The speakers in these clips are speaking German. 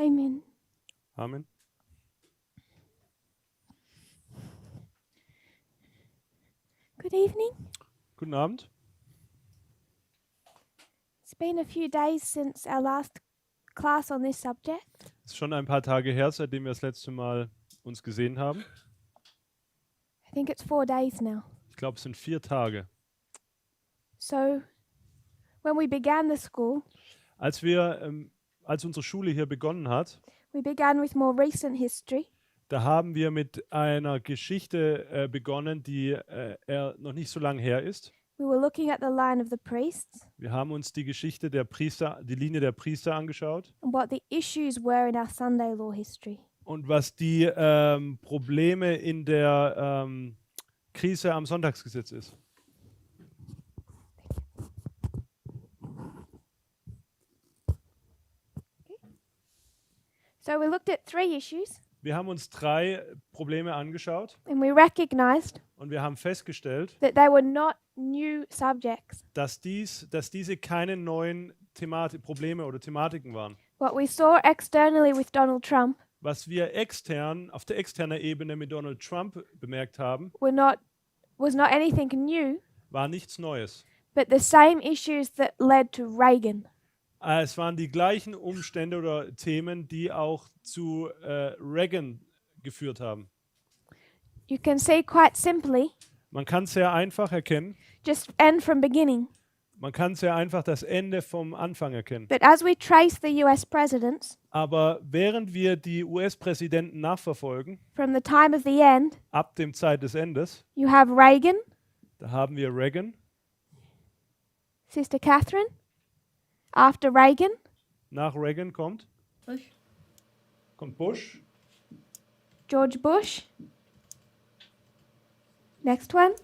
Amen. Amen. Good evening. Guten Abend. It's been a few days since our last class on this subject. Es ist schon ein paar Tage her, seitdem wir das letzte Mal uns gesehen haben. I think it's 4 days now. Ich glaube, es sind 4 Tage. So when we began the school, Als unsere Schule hier begonnen hat, we began with more recent history. da haben wir mit einer Geschichte begonnen, die noch nicht so lange her ist. We were looking at the line of the priests Wir haben uns die Geschichte der Priester, die Linie der Priester angeschaut and what the issues were in our Sunday law history. und was die Probleme in der Krise am Sonntagsgesetz ist. So we looked at 3 issues Wir haben uns 3 Probleme angeschaut and we recognized und wir haben festgestellt, that they were not new subjects. dass diese keine neuen Probleme oder Thematiken waren. What we saw externally with Donald Trump Was wir auf der externen Ebene mit Donald Trump bemerkt haben, was not anything new, war nichts Neues. but the same issues that led to Reagan. Es waren die gleichen Umstände oder Themen, die auch zu Reagan geführt haben. You can see quite simply, Man kann sehr einfach erkennen, just end from beginning. man kann sehr einfach das Ende vom Anfang erkennen. But as we trace the US presidents Aber während wir die US-Präsidenten nachverfolgen, from the time of the end, ab dem Zeit des Endes, you have Reagan, da haben wir Reagan, Sister Catherine. After Reagan, nach Reagan kommt Bush, George Bush. Next one,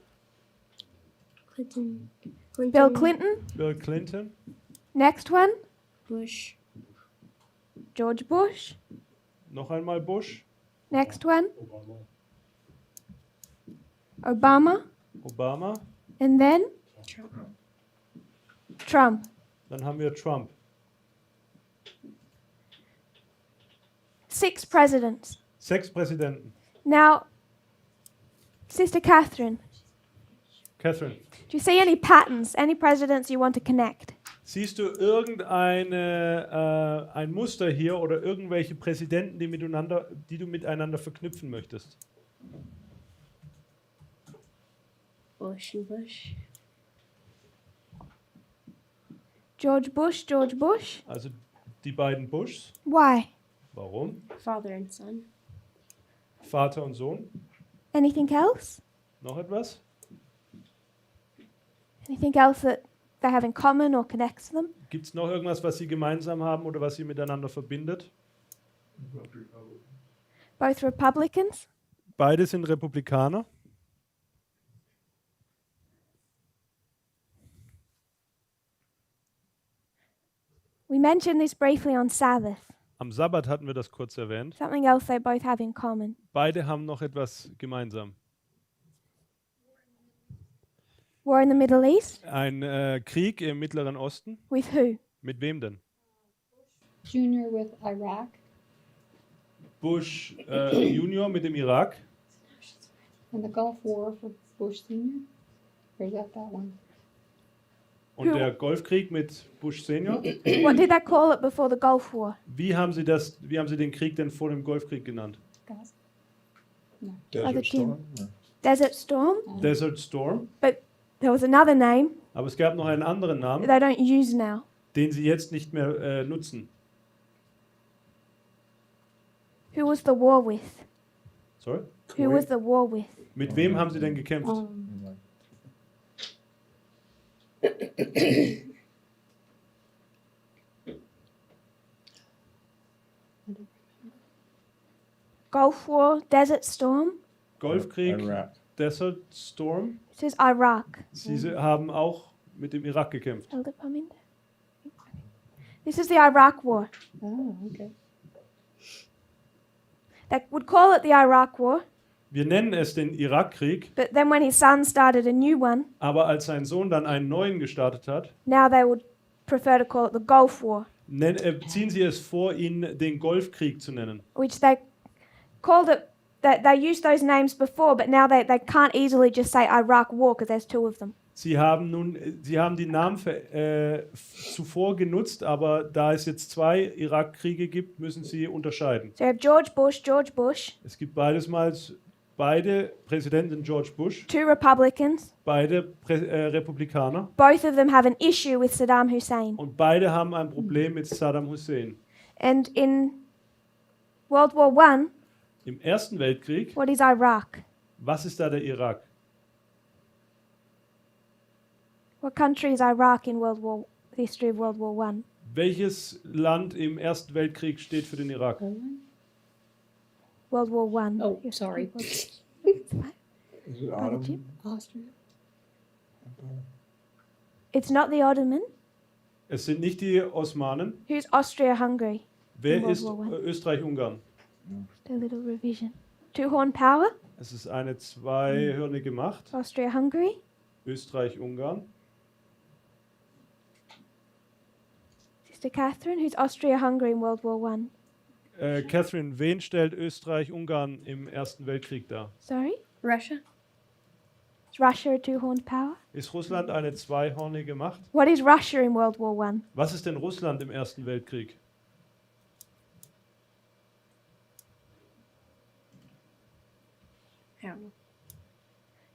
Clinton. Bill Clinton. Bill Clinton, Next one, Bush. George Bush. noch einmal Bush, Next one, Obama. Obama, And then Trump. dann haben wir Trump. 6 presidents. 6 Präsidenten. Now, Sister Catherine, Catherine, do you see any patterns, any presidents you want to connect? siehst du ein Muster hier oder irgendwelche Präsidenten, die du miteinander verknüpfen möchtest? Bush and Bush. George Bush, George Bush. Also die beiden Bushs. Why? Warum? Father and son. Vater und Sohn. Anything else? Noch etwas? Anything else that they have in common or connects them? Gibt es noch irgendwas, was sie gemeinsam haben oder was sie miteinander verbindet? Both Republicans. Beide sind Republikaner. We mentioned this briefly on Sabbath. Am Sabbat hatten wir das kurz erwähnt. Something else they both have in common. Beide haben noch etwas gemeinsam. War in the Middle East. Ein Krieg im Mittleren Osten. With who? Mit wem denn? Junior with Iraq. Bush Junior mit dem Irak. And the Gulf War for Bush Senior? Or is that one? Und der Golfkrieg mit Bush Senior. What did they call it before the Gulf War? Wie haben Sie den Krieg denn vor dem Golfkrieg genannt? Gaza. Other team. Desert Storm. Desert Storm. But there was another name Aber es gab noch einen anderen Namen, they don't use now. den Sie jetzt nicht mehr nutzen. Who was the war with? Sorry? Who was the war with? Mit wem haben Sie denn gekämpft? Gulf War, Desert Storm. Golfkrieg, Iraq. Desert Storm. It says Iraq. Sie haben auch mit dem Irak gekämpft. This is the Iraq War. Oh, okay. They would call it the Iraq War, Wir nennen es den Irakkrieg, but then when his son started a new one, aber als sein Sohn dann einen neuen gestartet hat, now they would prefer to call it the Gulf War. ziehen Sie es vor, ihn den Golfkrieg zu nennen. which they called it. They used those names before, but now they can't easily just say Iraq War because there's two of them. Sie haben die Namen zuvor genutzt, aber da es jetzt 2 Irakkriege gibt, müssen Sie unterscheiden. So you have George Bush, Es gibt beide Präsidenten George Bush, 2 Republicans. beide Republikaner Both of them have an issue with Saddam Hussein. und beide haben ein Problem mit Saddam Hussein. And in World War I, Im Ersten Weltkrieg, what is Iraq? was ist da der Irak? What country is Iraq in the history of World War I? Welches Land im Ersten Weltkrieg steht für den Irak? Poland? World War I. Oh, sorry. Is it Jim? Ottoman? Austria. It's not the Ottoman. Es sind nicht die Osmanen. Who's Austria-Hungary? Wer World ist War I. Österreich-Ungarn? Just a little revision. Two-horn power, Es ist eine zweihörnige Macht. Austria-Hungary. Österreich-Ungarn. Sister Catherine, who's Austria-Hungary in World War I? Catherine, wen stellt Österreich-Ungarn im Ersten Weltkrieg dar? Sorry? Russia. Is Russia a two-horned power? Ist Russland eine zweihornige Macht? What is Russia in World War I? Was ist denn Russland im Ersten Weltkrieg? I don't know.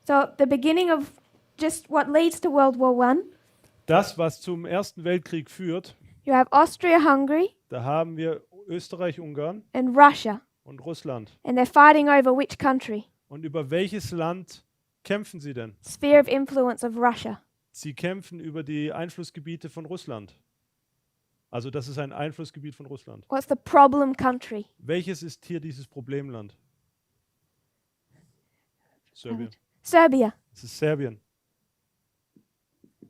So the beginning of just what leads to World War I, Das, was zum Ersten Weltkrieg führt, you have Austria-Hungary da haben wir Österreich-Ungarn and Russia, und Russland. and they're fighting over which country? Und über welches Land kämpfen sie denn? Sphere of influence of Russia. Sie kämpfen über die Einflussgebiete von Russland. Also das ist ein Einflussgebiet von Russland. What's the problem country? Welches ist hier dieses Problemland? Serbien. Serbia. Es ist Serbien.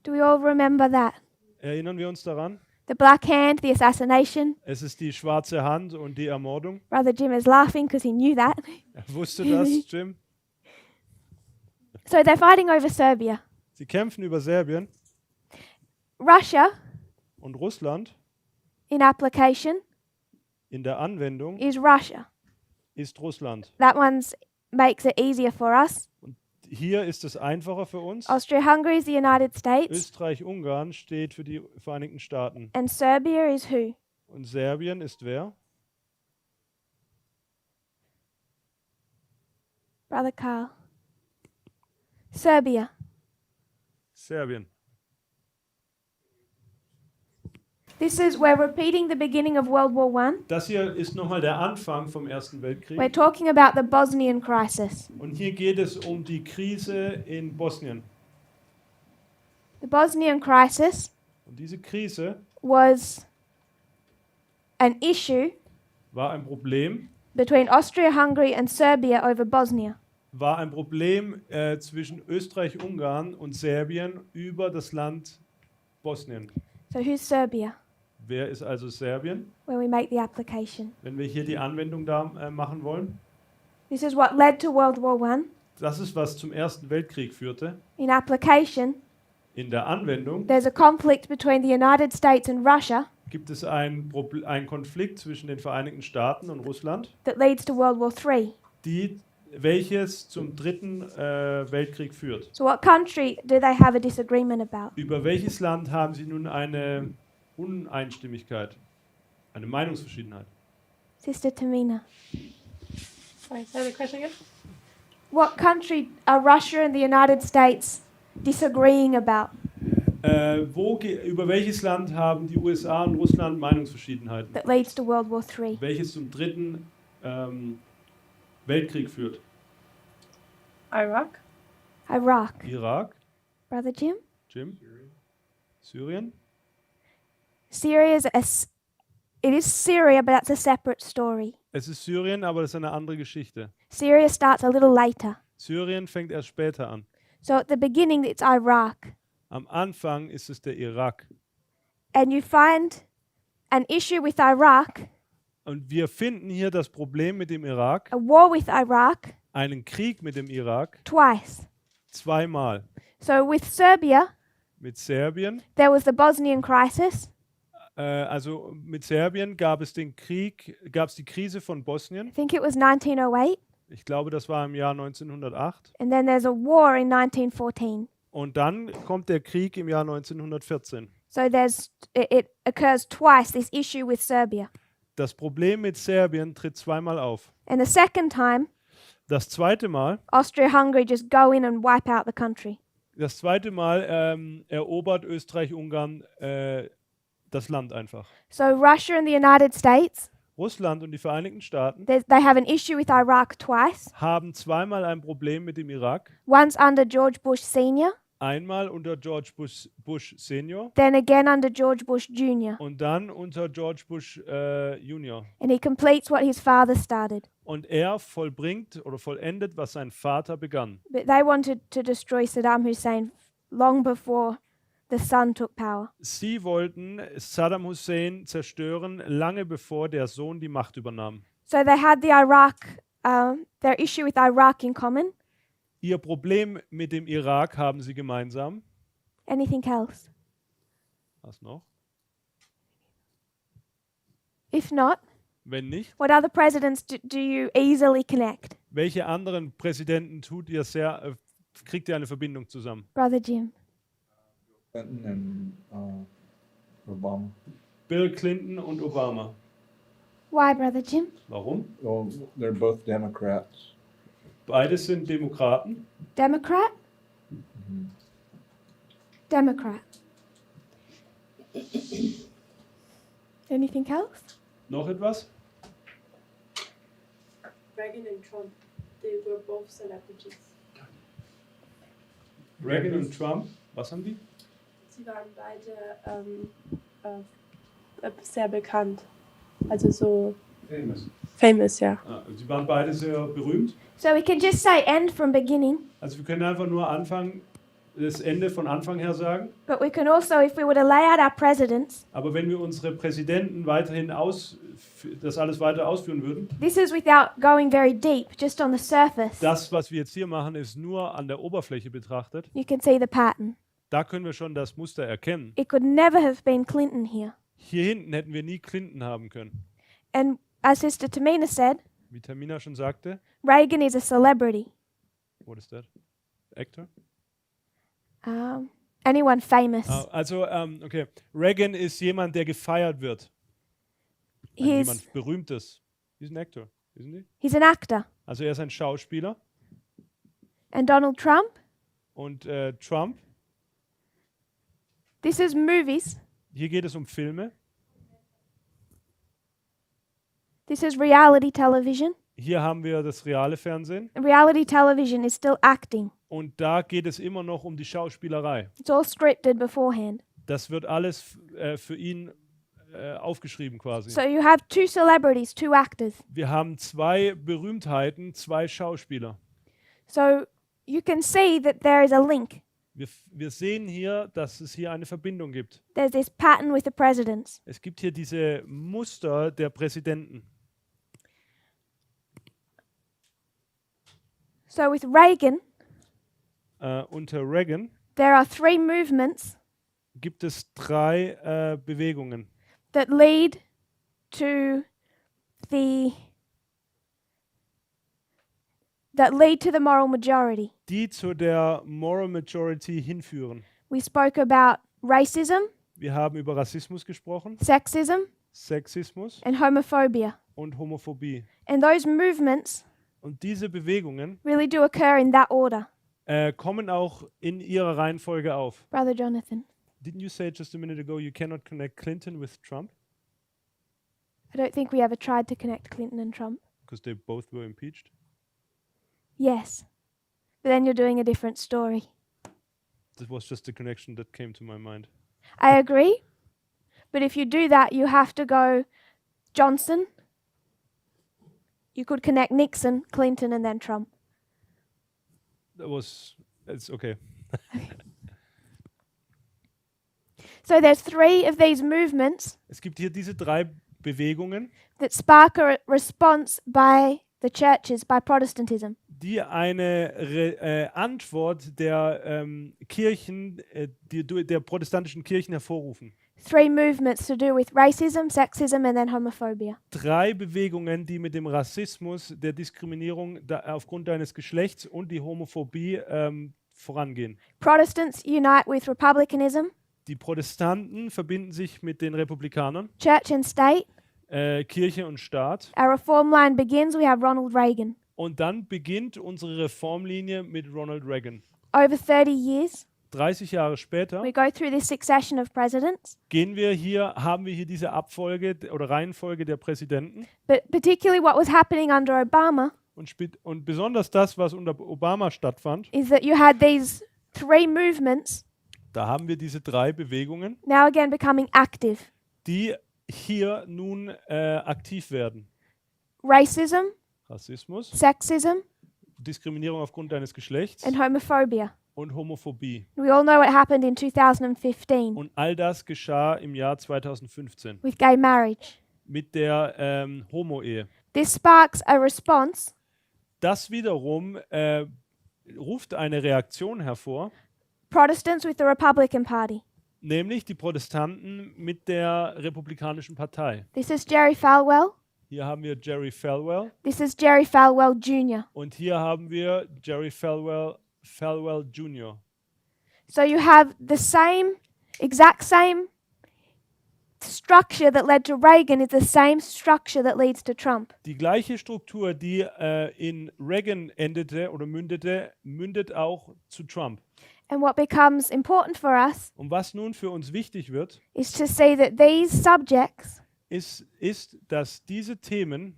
Do we all remember that? Erinnern wir uns daran? The Black Hand, the assassination. Es ist die schwarze Hand und die Ermordung. Brother Jim is laughing because he knew that. Er wusste das, Jim. So they're fighting over Serbia. Sie kämpfen über Serbien Russia, und Russland in application, in der Anwendung is Russia. ist Russland. That one's makes it easier for us. Hier ist es einfacher für uns. Austria-Hungary is the United States. Österreich-Ungarn steht für die Vereinigten Staaten. And Serbia is who? Und Serbien ist wer? Brother Carl. Serbia. Serbien. We're repeating the beginning of World War I. Das hier ist nochmal der Anfang vom Ersten Weltkrieg. We're talking about the Bosnian crisis. Und hier geht es um die Krise in Bosnien. The Bosnian crisis Und diese Krise was an issue war ein Problem, between Austria-Hungary and Serbia over Bosnia. Zwischen Österreich-Ungarn und Serbien über das Land Bosnien. So who's Serbia Wer ist also Serbien, when we make the application? wenn wir hier die Anwendung da machen wollen? This is what led to World War I. Das ist, was zum Ersten Weltkrieg führte. In application, In der Anwendung there's a conflict between the United States and Russia gibt es einen Konflikt zwischen den Vereinigten Staaten und Russland, that leads to World War III. welches zum Dritten Weltkrieg führt. So what country do they have a disagreement about? Über welches Land haben Sie nun eine Uneinstimmigkeit, eine Meinungsverschiedenheit? Sister Tamina. Sorry, say the question again? What country are Russia and the United States disagreeing about Über welches Land haben die USA und Russland Meinungsverschiedenheiten, that leads to World War III? welches zum Dritten Weltkrieg führt? Iraq. Iraq. Irak, Brother Jim? Jim? Syrien? Syria it is Syria, but that's a separate story. Es ist Syrien, aber das ist eine andere Geschichte. Syria starts a little later. Syrien fängt erst später an. So at the beginning, it's Iraq. Am Anfang ist es der Irak. And you find an issue with Iraq, Und wir finden hier das Problem mit dem Irak, a war with Iraq, einen Krieg mit dem Irak, twice. zweimal. So with Serbia, Mit Serbien, there was the Bosnian crisis, Also mit Serbien gab es die Krise von Bosnien. I think it was 1908. Ich glaube, das war im Jahr 1908. And then there's a war in 1914. Und dann kommt der Krieg im Jahr 1914. So it occurs twice, this issue with Serbia. Das Problem mit Serbien tritt zweimal auf. And the second time, Das zweite Mal Austria-Hungary just go in and wipe out the country. Erobert Österreich-Ungarn das Land einfach. So Russia and the United States, Russland und die Vereinigten Staaten they have an issue with Iraq twice. haben zweimal ein Problem mit dem Irak. Once under George Bush Sr., Einmal unter George Bush Senior then again under George Bush Jr. und dann unter George Bush Junior. And he completes what his father started. Und er vollbringt oder vollendet, was sein Vater begann. But they wanted to destroy Saddam Hussein long before the son took power. Sie wollten Saddam Hussein zerstören, lange bevor der Sohn die Macht übernahm. So they had their issue with Iraq in common. Ihr Problem mit dem Irak haben sie gemeinsam. Anything else? Was noch? If not, Wenn nicht, what other presidents do you easily connect? welche anderen Präsidenten kriegt ihr eine Verbindung zusammen? Brother Jim. Clinton and Obama. Bill Clinton und Obama. Why, Brother Jim? Warum? Well, they're both Democrats. Beides sind Demokraten. Democrat? Democrat. Anything else? Noch etwas? Reagan and Trump, they were both celebrities. Reagan und Trump, was haben die? Sie waren beide sehr bekannt. Also so famous, ja. Sie waren beide sehr berühmt. So we can just say end from beginning, Also wir können einfach nur das Ende von Anfang her sagen. but we can also, if we were to lay out our presidents, Aber wenn wir unsere Präsidenten weiterhin das alles weiter ausführen würden, this is without going very deep, just on the surface. das, was wir jetzt hier machen, ist nur an der Oberfläche betrachtet. You can see the pattern. Da können wir schon das Muster erkennen. It could never have been Clinton here. Hier hinten hätten wir nie Clinton haben können. And as Sister Tamina said, Wie Tamina schon sagte. Reagan is a celebrity. What is that? Actor? Anyone famous. Okay. Reagan ist jemand, der gefeiert wird. Jemand Berühmtes. He's an actor, isn't he? He's an actor. Also er ist ein Schauspieler. And Donald Trump, Und Trump, this is movies. hier geht es um Filme. This is reality television. Hier haben wir das reale Fernsehen. Reality television is still acting. Und da geht es immer noch um die Schauspielerei. It's all scripted beforehand. Das wird alles für ihn aufgeschrieben quasi. So you have two celebrities, two actors. Wir haben zwei Berühmtheiten, zwei Schauspieler. So you can see that there is a link. Wir sehen hier, dass es hier eine Verbindung gibt. There's this pattern with the presidents. Es gibt hier diese Muster der Präsidenten. So with Reagan, Unter Reagan there are three movements gibt es drei Bewegungen, that lead to the moral majority. die zu der Moral Majority hinführen. We spoke about racism, Wir haben über Rassismus gesprochen, sexism, Sexismus and homophobia. und Homophobie. And those movements Und diese Bewegungen really do occur in that order. kommen auch in ihrer Reihenfolge auf. Brother Jonathan, Didn't you say just a minute ago you cannot connect Clinton with Trump? I don't think we ever tried to connect Clinton and Trump. Because they both were impeached? Yes. But then you're doing a different story. That was just the connection that came to my mind. I agree. But if you do that, you have to go Johnson. You could connect Nixon, Clinton, and then Trump. It's okay. So there's three of these movements Es gibt hier diese drei Bewegungen, that spark a response by the churches, by Protestantism. die eine Antwort der Kirchen, der protestantischen Kirchen hervorrufen. 3 movements to do with racism, sexism, and then homophobia. 3 Bewegungen, die mit dem Rassismus, der Diskriminierung aufgrund deines Geschlechts und die Homophobie vorangehen. Protestants unite with republicanism, Die Protestanten verbinden sich mit den Republikanern, church and state. Kirche und Staat. Our reform line begins, we have Ronald Reagan. Und dann beginnt unsere Reformlinie mit Ronald Reagan. Over 30 years, 30 Jahre später we go through this succession of presidents, haben wir hier diese Abfolge oder Reihenfolge der Präsidenten. but particularly what was happening under Obama Und besonders das, was unter Obama stattfand, is that you had these 3 movements da haben wir diese 3 Bewegungen, now again becoming active. die hier nun aktiv werden. Racism, Rassismus, sexism, Diskriminierung aufgrund deines Geschlechts and homophobia. und Homophobie. We all know what happened in 2015 Und all das geschah im Jahr 2015 with gay marriage. mit der Homo-Ehe. This sparks a response Das wiederum ruft eine Reaktion hervor, Protestants with the Republican Party. nämlich die Protestanten mit der Republikanischen Partei. This is Jerry Falwell. Hier haben wir Jerry Falwell This is Jerry Falwell Jr. und hier haben wir Jerry Falwell Jr. So you have the exact same structure that led to Reagan is the same structure that leads to Trump. Die gleiche Struktur, die in Reagan endete oder mündet auch zu Trump. And what becomes important for us Und was nun für uns wichtig wird, is to see that these subjects ist, dass diese Themen,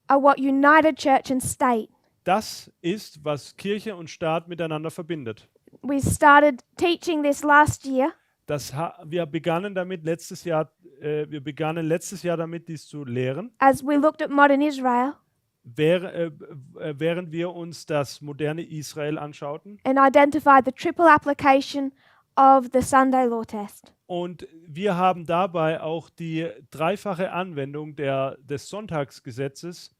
are what united church and state. das ist, was Kirche und Staat miteinander verbindet. We started teaching this last year, Wir begannen letztes Jahr damit, dies zu lehren, as we looked at modern Israel während wir uns das moderne Israel anschauten. and identified the triple application of the Sunday law test. Und wir haben dabei auch die dreifache Anwendung des Sonntagsgesetzes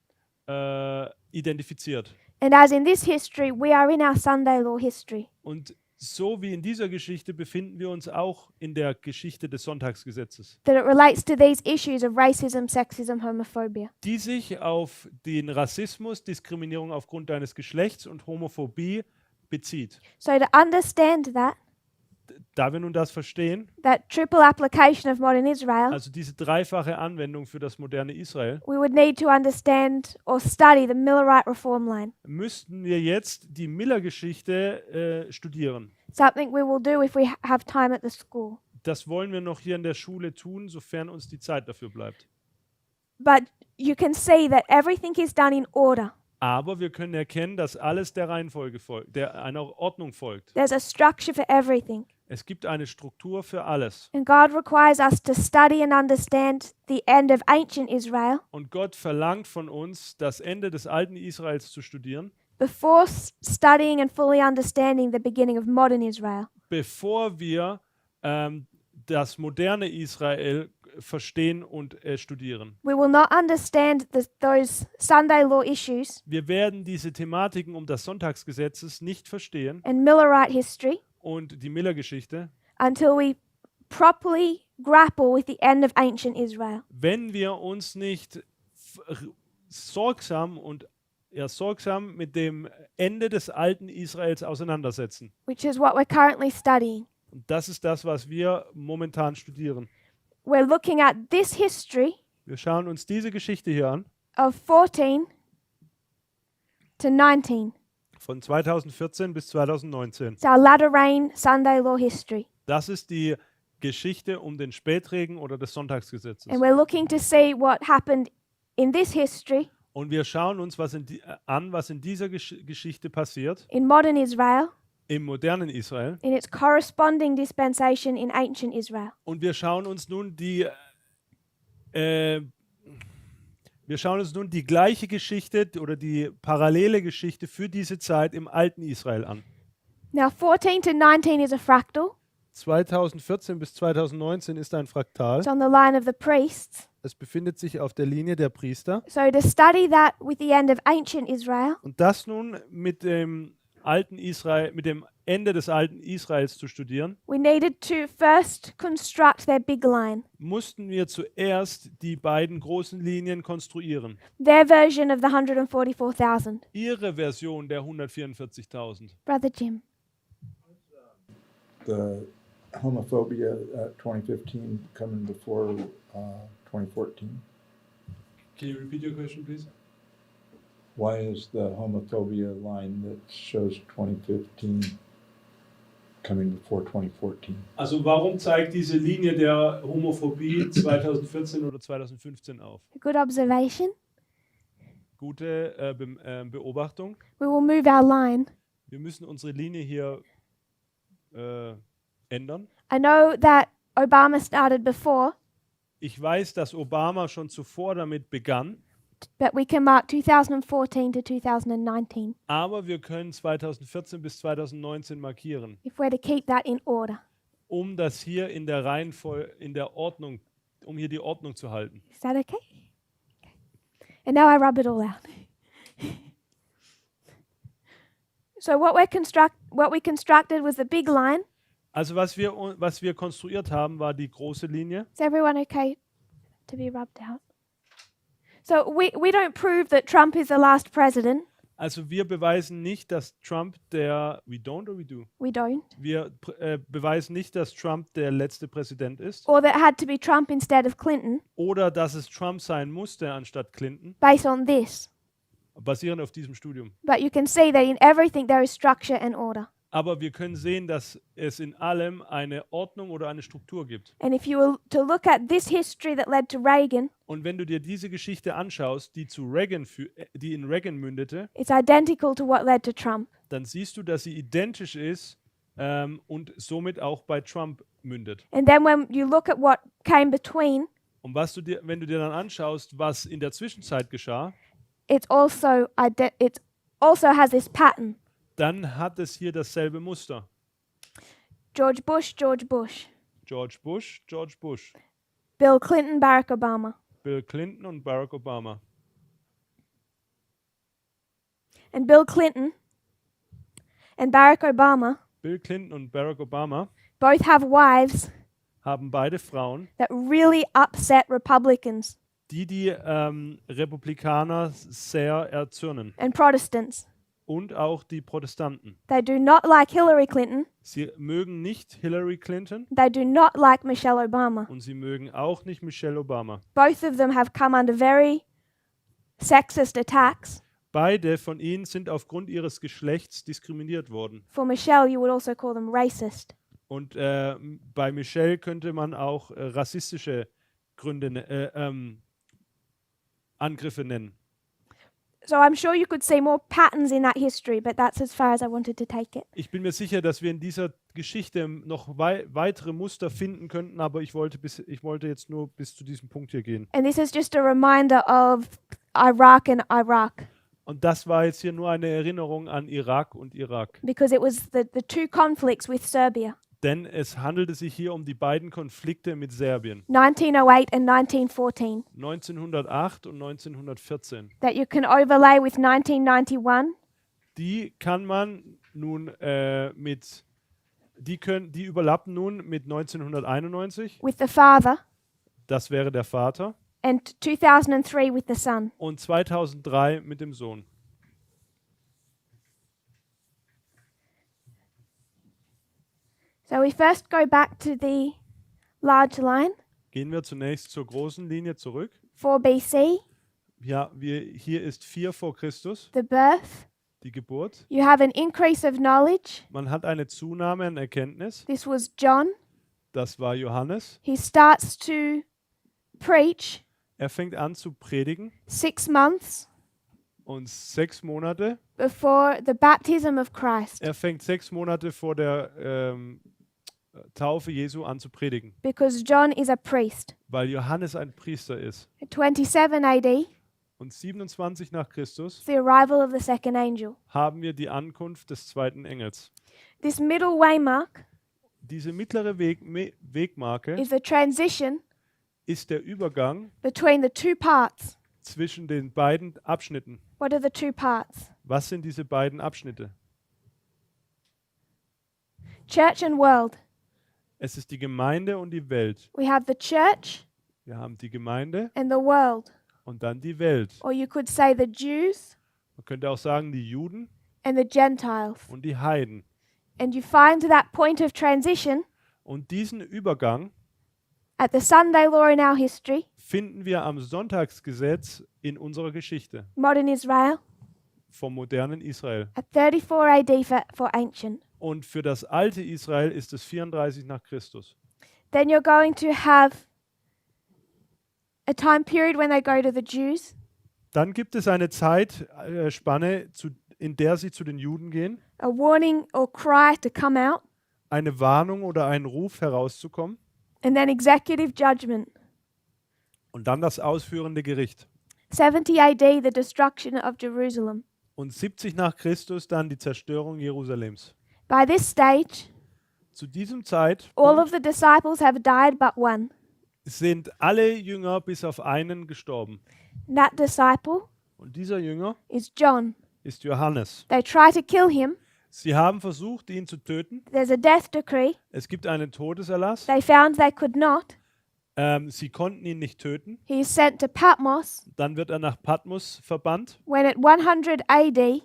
identifiziert. And as in this history, we are in our Sunday law history. Und so wie in dieser Geschichte befinden wir uns auch in der Geschichte des Sonntagsgesetzes, That it relates to these issues of racism, sexism, homophobia. die sich auf den Rassismus, Diskriminierung aufgrund deines Geschlechts und Homophobie bezieht. So to understand that, Da wir nun das verstehen, that triple application of modern Israel, also diese dreifache Anwendung für das moderne Israel, we would need to understand or study the Millerite reform line. müssten wir jetzt die Miller-Geschichte studieren. Something we will do if we have time at the school. Das wollen wir noch hier in der Schule tun, sofern uns die Zeit dafür bleibt. But you can see that everything is done in order. Aber wir können erkennen, dass alles der Reihenfolge folgt, einer Ordnung folgt. There's a structure for everything. Es gibt eine Struktur für alles. And God requires us to study and understand the end of ancient Israel Und Gott verlangt von uns, das Ende des alten Israels zu studieren, before studying and fully understanding the beginning of modern Israel. bevor wir das moderne Israel verstehen und studieren. We will not understand those Sunday law issues Wir werden diese Thematiken um das Sonntagsgesetzes nicht verstehen and Millerite history und die Miller-Geschichte, until we properly grapple with the end of ancient Israel. wenn wir uns nicht sorgsam mit dem Ende des alten Israels auseinandersetzen. Which is what we're currently studying. Und das ist das, was wir momentan studieren. We're looking at this history Wir schauen uns diese Geschichte hier an, of 14 to 19. von 2014 bis 2019. It's our latter rain Sunday law history. Das ist die Geschichte um den Spätregen oder des Sonntagsgesetzes. And we're looking to see what happened in this history Und wir schauen uns was in dieser Geschichte passiert, in modern Israel, im modernen Israel. in its corresponding dispensation in ancient Israel. Und wir schauen uns nun die gleiche Geschichte oder die parallele Geschichte für diese Zeit im alten Israel an. Now 14 to 19 is a fractal. 2014 bis 2019 ist ein Fraktal. It's on the line of the priests. Es befindet sich auf der Linie der Priester. So to study that with the end of ancient Israel, Und das nun mit dem mit dem Ende des alten Israels zu studieren, we needed to first construct their big line, mussten wir zuerst die beiden großen Linien konstruieren. their version of the 144,000. Ihre Version der 144.000. Brother Jim. The homophobia at 2015 coming before 2014. Can you repeat your question, please? Why is the homophobia line that shows 2015 coming before 2014? Also warum zeigt diese Linie der Homophobie 2014 oder 2015 auf? Good observation. Gute Beobachtung. We will move our line. Wir müssen unsere Linie hier ändern. I know that Obama started before, Ich weiß, dass Obama schon zuvor damit begann, but we can mark 2014 to 2019 aber wir können 2014 bis 2019 markieren, if we're to keep that in order. um das hier in der Reihenfolge, um hier die Ordnung zu halten. Is that okay? And now I rub it all out. So what we constructed was the big line. Also was wir konstruiert haben, war die große Linie. Is everyone okay to be rubbed out? So we don't prove that Trump is the last president. Also wir beweisen nicht, dass Trump we don't or we do? We don't. Wir beweisen nicht, dass Trump der letzte Präsident ist Or that it had to be Trump instead of Clinton, oder dass es Trump sein musste anstatt Clinton, based on this. basierend auf diesem Studium. But you can see that in everything there is structure and order. Aber wir können sehen, dass es in allem eine Ordnung oder eine Struktur gibt. And if you were to look at this history that led to Reagan, Und wenn du dir diese Geschichte anschaust, die in Reagan mündete, it's identical to what led to Trump. dann siehst du, dass sie identisch ist und somit auch bei Trump mündet. And then when you look at what came between, Und wenn du dir dann anschaust, was in der Zwischenzeit geschah, it also has this pattern. dann hat es hier dasselbe Muster. George Bush, George Bush. George Bush, George Bush, Bill Clinton, Barack Obama. Bill Clinton und Barack Obama. And Bill Clinton and Barack Obama Bill Clinton und Barack Obama both have wives haben beide Frauen, that really upset Republicans die Republikaner sehr erzürnen and Protestants. und auch die Protestanten. They do not like Hillary Clinton. Sie mögen nicht Hillary Clinton They do not like Michelle Obama. und sie mögen auch nicht Michelle Obama. Both of them have come under very sexist attacks. Beide von ihnen sind aufgrund ihres Geschlechts diskriminiert worden. For Michelle, you would also call them racist. Und bei Michelle könnte man auch rassistische Angriffe nennen. So I'm sure you could see more patterns in that history, but that's as far as I wanted to take it. Ich bin mir sicher, dass wir in dieser Geschichte noch weitere Muster finden könnten, aber ich wollte jetzt nur bis zu diesem Punkt hier gehen. And this is just a reminder of Iraq and Iraq, Und das war jetzt hier nur eine Erinnerung an Irak und Irak. because it was the two conflicts with Serbia, Denn es handelte sich hier um die beiden Konflikte mit Serbien, 1908 and 1914, 1908 und 1914. that you can overlay with 1991 Die kann man nun die überlappen nun mit 1991, with the father das wäre der Vater, and 2003 with the son. und 2003 mit dem Sohn. So we first go back to the large line, Gehen wir zunächst zur großen Linie zurück. 4 BC, Ja, hier ist 4 vor Christus, the birth. die Geburt. You have an increase of knowledge. Man hat eine Zunahme an Erkenntnis. This was John. Das war Johannes. He starts to preach Er fängt an zu predigen 6 months und 6 Monate. before the baptism of Christ, Er fängt 6 Monate vor der Taufe Jesu an zu predigen, because John is a priest. weil Johannes ein Priester ist. At 27 AD, Und 27 nach Christus the arrival of the second angel. haben wir die Ankunft des zweiten Engels. This middle waymark Diese mittlere Wegmarke is a transition ist der Übergang between the two parts. zwischen den beiden Abschnitten. What are the two parts? Was sind diese beiden Abschnitte? Church and world. Es ist die Gemeinde und die Welt. We have the church Wir haben die Gemeinde and the world. und dann die Welt. Or you could say the Jews Man könnte auch sagen, die Juden and the Gentiles. und die Heiden. And you find that point of transition Und diesen Übergang at the Sunday law in our history, finden wir am Sonntagsgesetz in unserer Geschichte modern Israel, vom modernen Israel. at 34 AD for ancient. Und für das alte Israel ist es 34 nach Christus. Then you're going to have a time period when they go to the Jews, Dann gibt es eine Zeitspanne, in der sie zu den Juden gehen, a warning or cry to come out, eine Warnung oder einen Ruf herauszukommen and then executive judgment. und dann das ausführende Gericht. 70 AD, the destruction of Jerusalem. Und 70 nach Christus dann die Zerstörung Jerusalems. By this stage, Zu diesem Zeit all of the disciples have died but one. sind alle Jünger bis auf einen gestorben. And that disciple Und dieser Jünger is John. ist Johannes. They try to kill him. Sie haben versucht, ihn zu töten. There's a death decree. Es gibt einen Todeserlass. They found they could not. Sie konnten ihn nicht töten. He is sent to Patmos Dann wird er nach Patmos verbannt. when at 100 AD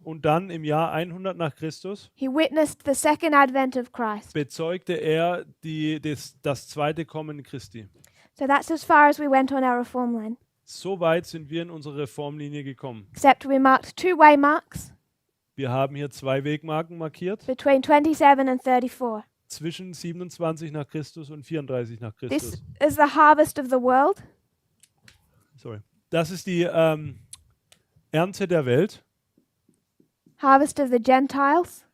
Und dann im Jahr 100 nach Christus he witnessed the second advent of Christ. bezeugte er das zweite Kommen Christi. So that's as far as we went on our reform line. So weit sind wir in unsere Reformlinie gekommen. Except we marked two waymarks Wir haben hier 2 Wegmarken markiert, between 27 and 34. zwischen 27 nach Christus und 34 nach This Christus. is the harvest of the world. Sorry. Das ist die Ernte der Welt, Harvest of the Gentiles.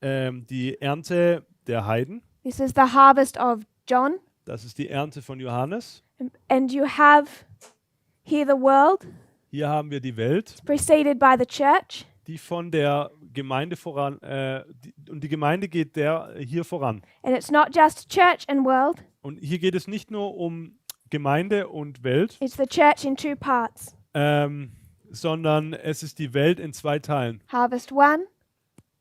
die Ernte der Heiden. This is the harvest of John. Das ist die Ernte von Johannes. And you have here the world, Hier haben wir die Welt, preceded by the church. die von der Gemeinde voran, und die Gemeinde geht hier voran. And it's not just church and world, Und hier geht es nicht nur um Gemeinde und Welt, it's the church in two parts. sondern es ist die Welt in 2 Teilen. Harvest 1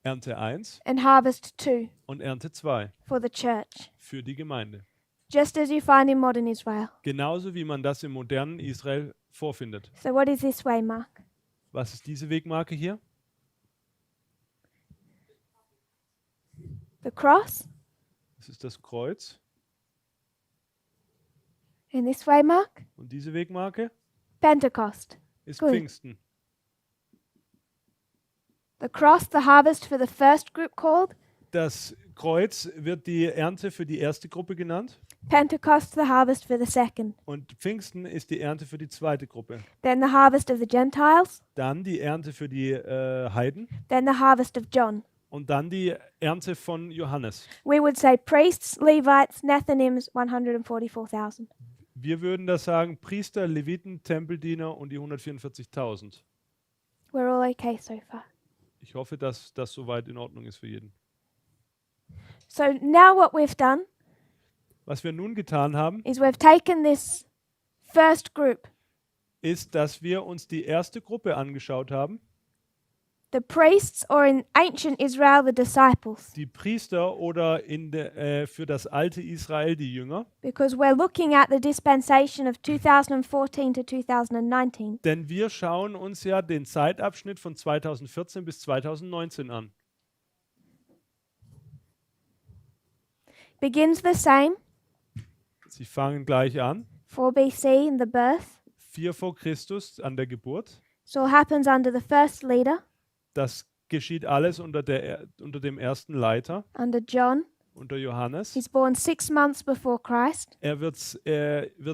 Ernte 1 and harvest 2 und Ernte 2 for the church. für die Gemeinde. Just as you find in modern Israel. Genauso wie man das im modernen Israel vorfindet. So what is this waymark? Was ist diese Wegmarke hier? The cross. Das ist das Kreuz. And this waymark? Und diese Wegmarke Pentecost. ist Cool. Pfingsten. The cross, the harvest for the first group called. Das Kreuz wird die Ernte für die erste Gruppe genannt. Pentecost, the harvest for the second. Und Pfingsten ist die Ernte für die zweite Gruppe. Then the harvest of the Gentiles. Dann die Ernte für die Heiden. Then the harvest of John. Und dann die Ernte von Johannes. We would say priests, Levites, Nethinims, 144,000. Wir würden das sagen, Priester, Leviten, Tempeldiener und die 144.000. We're all okay so far. Ich hoffe, dass das soweit in Ordnung ist für jeden. So now what we've done Was wir nun getan haben, is we've taken this first group, ist, dass wir uns die erste Gruppe angeschaut haben. the priests, or in ancient Israel, the disciples, Die Priester oder für das alte Israel die Jünger. because we're looking at the dispensation of 2014 to 2019. Denn wir schauen uns ja den Zeitabschnitt von 2014 bis 2019 an. Begins the same, Sie fangen gleich an. 4 BC in the birth. 4 vor Christus an der Geburt. So all happens under the first leader, Das geschieht alles unter dem ersten Leiter, under John. unter Johannes. He's born 6 months before Christ. Er wird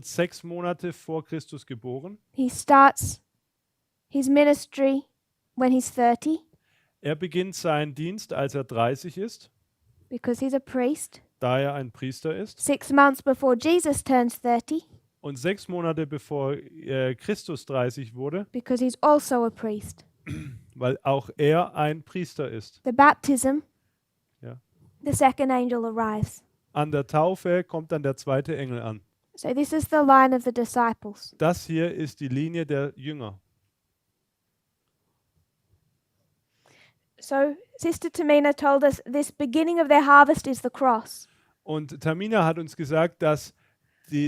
6 Monate vor Christus geboren. He starts his ministry when he's 30 Er beginnt seinen Dienst, als er 30 ist, because he's a priest. da er ein Priester ist. 6 months before Jesus turns 30 Und 6 Monate bevor Christus 30 wurde, because he's also a priest. weil auch er ein Priester ist. The baptism, Ja. the second angel arrives. An der Taufe kommt dann der zweite Engel an. So this is the line of the disciples. Das hier ist die Linie der Jünger. So Sister Tamina told us this beginning of their harvest is the cross. Und Tamina hat uns gesagt, dass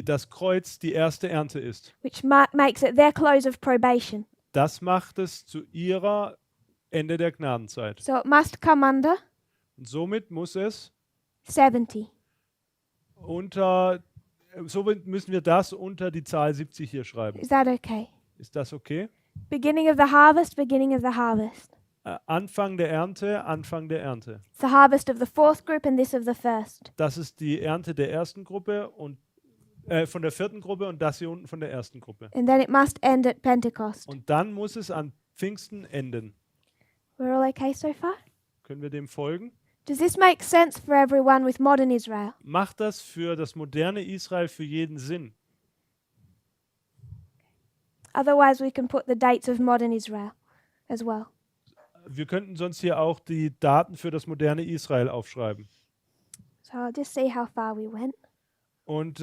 das Kreuz die erste Ernte ist. Which makes it their close of probation. Das macht es zu ihrer Ende der Gnadenzeit. So it must come under Und somit muss es 70. somit müssen wir das unter die Zahl 70 hier schreiben. Is that okay? Ist das okay? Beginning of the harvest, beginning of the harvest. Anfang der Ernte, Anfang der Ernte. It's the harvest of the fourth group and this of the first. Das ist die Ernte der ersten Gruppe und von der vierten Gruppe und das hier unten von der ersten Gruppe. And then it must end at Pentecost. Und dann muss es an Pfingsten enden. We're all okay so far? Können wir dem folgen? Does this make sense for everyone with modern Israel? Macht das für das moderne Israel für jeden Sinn? Otherwise, we can put the dates of modern Israel as well. Wir könnten sonst hier auch die Daten für das moderne Israel aufschreiben. So I'll just see how far we went. Und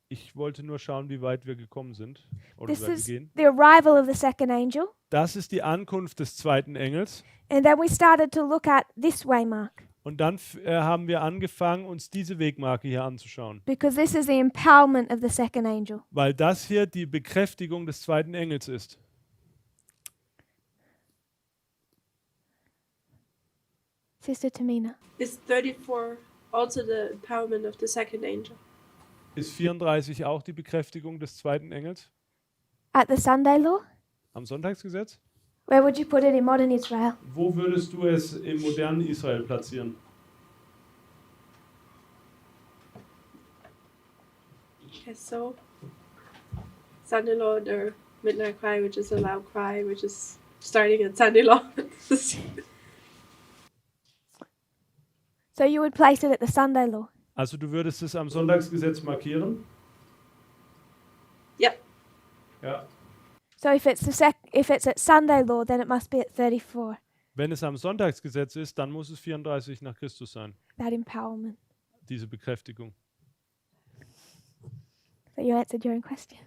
ich wollte nur schauen, wie weit wir gekommen sind. Oder This wie weit is wir gehen. the arrival of the second angel. Das ist die Ankunft des zweiten Engels. And then we started to look at this waymark Und dann haben wir angefangen, uns diese Wegmarke hier anzuschauen. because this is the empowerment of the second angel. Weil das hier die Bekräftigung des zweiten Engels ist. Sister Tamina. Is 34 also the empowerment of the second angel? Ist 34 auch die Bekräftigung des zweiten Engels? At the Sunday law? Am Sonntagsgesetz? Where would you put it in modern Israel? Wo würdest du es im modernen Israel platzieren? Okay, so Sunday law or midnight cry, which is a loud cry, which is starting at Sunday law. So you would place it at the Sunday law. Also du würdest es am Sonntagsgesetz markieren? Yep. Ja. So if it's at Sunday law, then it must be at 34. Wenn es am Sonntagsgesetz ist, dann muss es 34 nach Christus sein, That empowerment. diese Bekräftigung. So you answered your own question.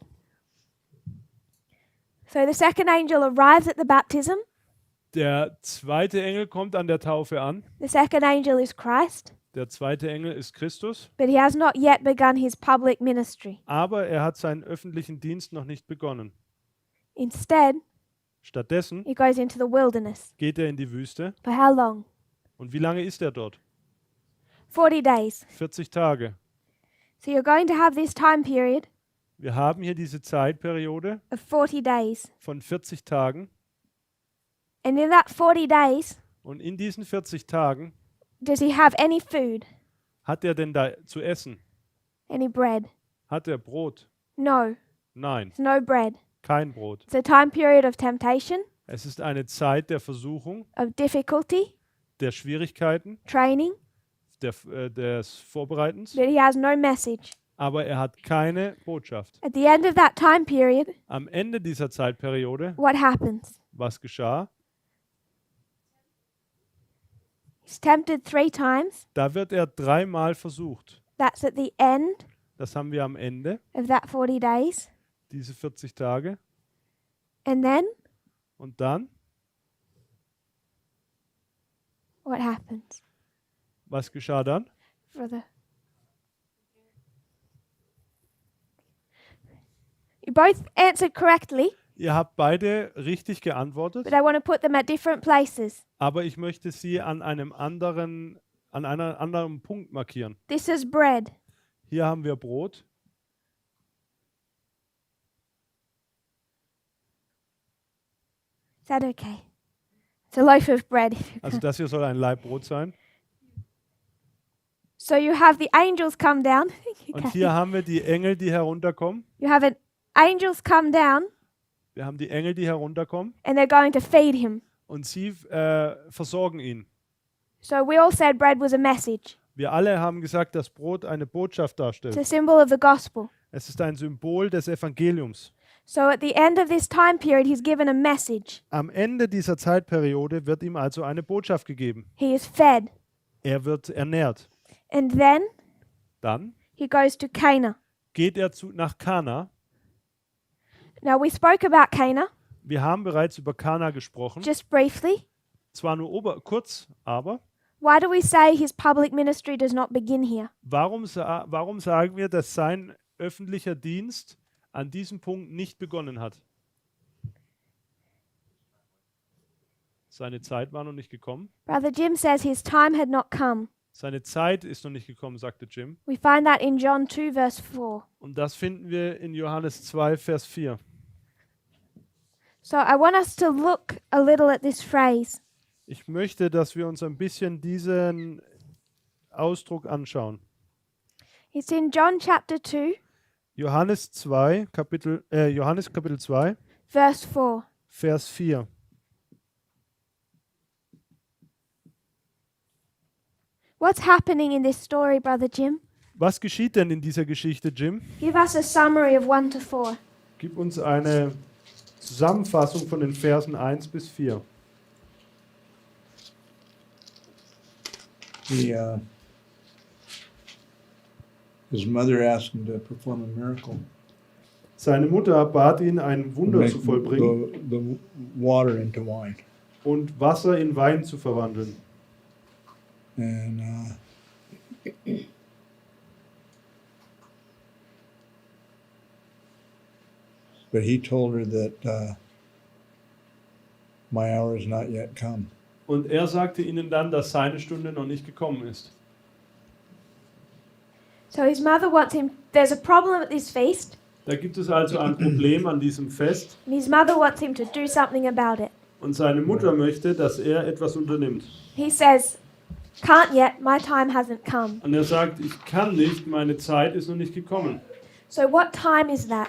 So the second angel arrives at the baptism. Der zweite Engel kommt an der Taufe an. The second angel is Christ, Der zweite Engel ist Christus, but he has not yet begun his public ministry. aber er hat seinen öffentlichen Dienst noch nicht begonnen. Instead, Stattdessen he goes into the wilderness. geht er in die Wüste. For how long? Und wie lange ist er dort? 40 days. 40 Tage. So you're going to have this time period Wir haben hier diese Zeitperiode of 40 days. von 40 Tagen. And in that 40 days, Und in diesen 40 Tagen does he have any food? hat er denn da zu essen? Any bread? Hat er Brot? No, Nein, there's no bread. kein Brot. It's a time period of temptation, Es ist eine Zeit der Versuchung, of difficulty, der Schwierigkeiten, training, des Vorbereitens, but he has no message. aber er hat keine Botschaft. At the end of that time period, Am Ende dieser Zeitperiode, what happens? was geschah? He's tempted 3 times. Da wird er 3-mal versucht. That's at the end Das haben wir am Ende, of that 40 days. diese 40 Tage. And then Und dann, what happens? was geschah dann? You both answered correctly, Ihr habt beide richtig geantwortet, but I want to put them at different places. aber ich möchte sie an einem anderen Punkt markieren. This is bread. Hier haben wir Brot. Is that okay? It's a loaf of bread. Also das hier soll ein Laib Brot sein. So you have the angels come down. Und hier haben wir die Engel, die herunterkommen. You have angels come down, Wir haben die Engel, die herunterkommen. and they're going to feed him. Und sie versorgen ihn. So we all said bread was a message. Wir alle haben gesagt, dass Brot eine Botschaft It's a darstellt. symbol of the gospel. Es ist ein Symbol des Evangeliums. So at the end of this time period, he's given a message. Am Ende dieser Zeitperiode wird ihm also eine Botschaft gegeben. He is fed. Er wird ernährt. And then Dann he goes to Cana. geht er nach Kana. Now we spoke about Cana Wir haben bereits über Kana gesprochen, just briefly. zwar nur kurz, aber why do we say his public ministry does not begin here? warum sagen wir, dass sein öffentlicher Dienst an diesem Punkt nicht begonnen hat? Seine Zeit war noch nicht gekommen. Brother Jim says his time had not come. Seine Zeit ist noch nicht gekommen, sagte Jim. We find that in John 2, verse 4. Und das finden wir in Johannes 2, Vers 4. So I want us to look a little at this phrase. Ich möchte, dass wir uns ein bisschen diesen Ausdruck anschauen. It's in John chapter 2, Johannes Kapitel 2, verse 4. Vers 4. What's happening in this story, Brother Jim? Was geschieht denn in dieser Geschichte, Jim? Give us a summary of 1 to 4. Gib uns eine Zusammenfassung von den Versen 1 bis 4. His mother asked him to perform a miracle. Seine Mutter bat ihn, ein Wunder Make zu vollbringen the water into wine. und Wasser in Wein zu verwandeln. And but he told her that my hour is not yet come. Und er sagte ihnen dann, dass seine Stunde noch nicht gekommen ist. So his mother wants him, there's a problem at this feast, Da gibt es also ein Problem an diesem Fest and his mother wants him to do something about it. und seine Mutter möchte, dass er etwas unternimmt. He says, can't yet, my time hasn't come. Und er sagt, ich kann nicht, meine Zeit ist noch nicht gekommen. So what time is that?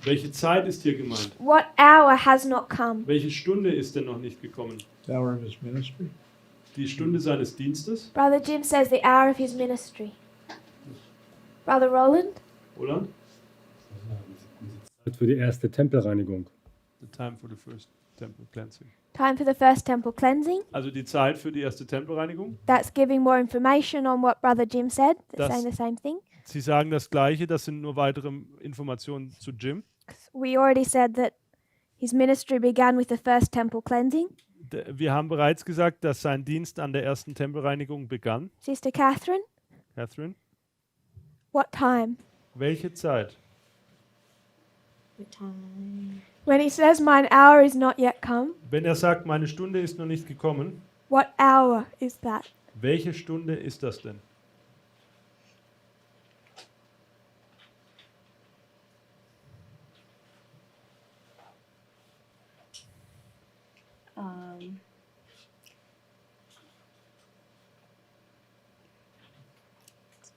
Welche Zeit ist hier gemeint? What hour has not come? Welche Stunde ist denn noch nicht gekommen? The hour of his ministry. Die Stunde seines Dienstes, Brother Jim says the hour of his ministry. Brother Roland? oder? Für die erste Tempelreinigung. The time for the first temple cleansing. Time for the first temple cleansing. Also die Zeit für die erste Tempelreinigung. That's giving more information on what Brother Jim said. That's Das- saying the same thing. Sie sagen das Gleiche, das sind nur weitere Informationen zu Jim. We already said that his ministry began with the first temple cleansing. Wir haben bereits gesagt, dass sein Dienst an der ersten Tempelreinigung begann. Sister Catherine, Catherine, what time? welche Zeit? When he says, mine hour is not yet come, Wenn er sagt, meine Stunde ist noch nicht gekommen, what hour is that? welche Stunde ist das denn?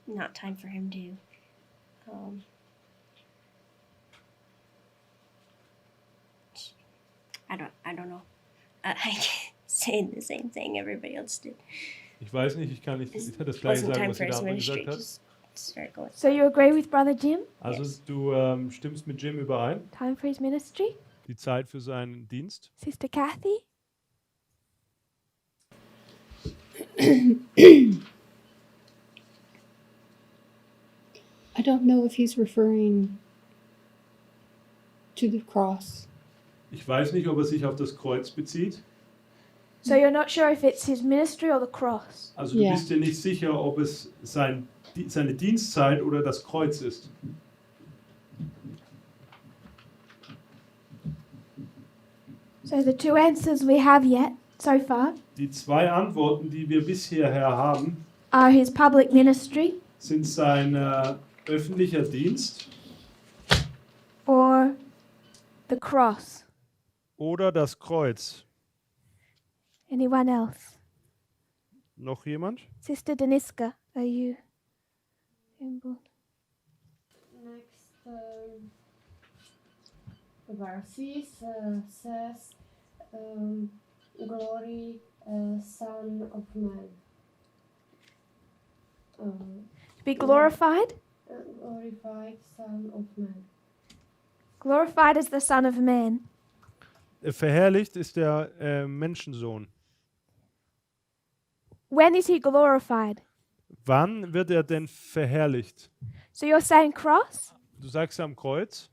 Not time for him to I don't know. I keep saying the same thing everybody else did. Ich weiß nicht, ich kann nicht das It Gleiche wasn't sagen, time was for die his Dame ministry. gesagt hat. Just start going. So you agree with Brother Jim? Also Yes. du stimmst mit Jim überein, Time for his ministry? die Zeit für seinen Dienst. Sister Kathy? I don't know if he's referring to the cross. Ich weiß nicht, ob er sich auf das Kreuz bezieht. So you're not sure if it's his ministry or the cross? Also du Ja. bist dir nicht sicher, ob es seine Dienstzeit oder das Kreuz ist. So the two answers we have yet so far Die zwei Antworten, die wir bisher haben, are his public ministry sind sein öffentlicher Dienst or the cross. oder das Kreuz. Anyone else? Noch jemand? Sister Deniska, are you? involved? Next verses says, "Glory, Son of Man." To be glorified? Glorified Son of Man. Glorified as the Son of Man. Verherrlicht ist der Menschensohn. When is he glorified? Wann wird er denn verherrlicht? So you're saying cross? Du sagst am Kreuz.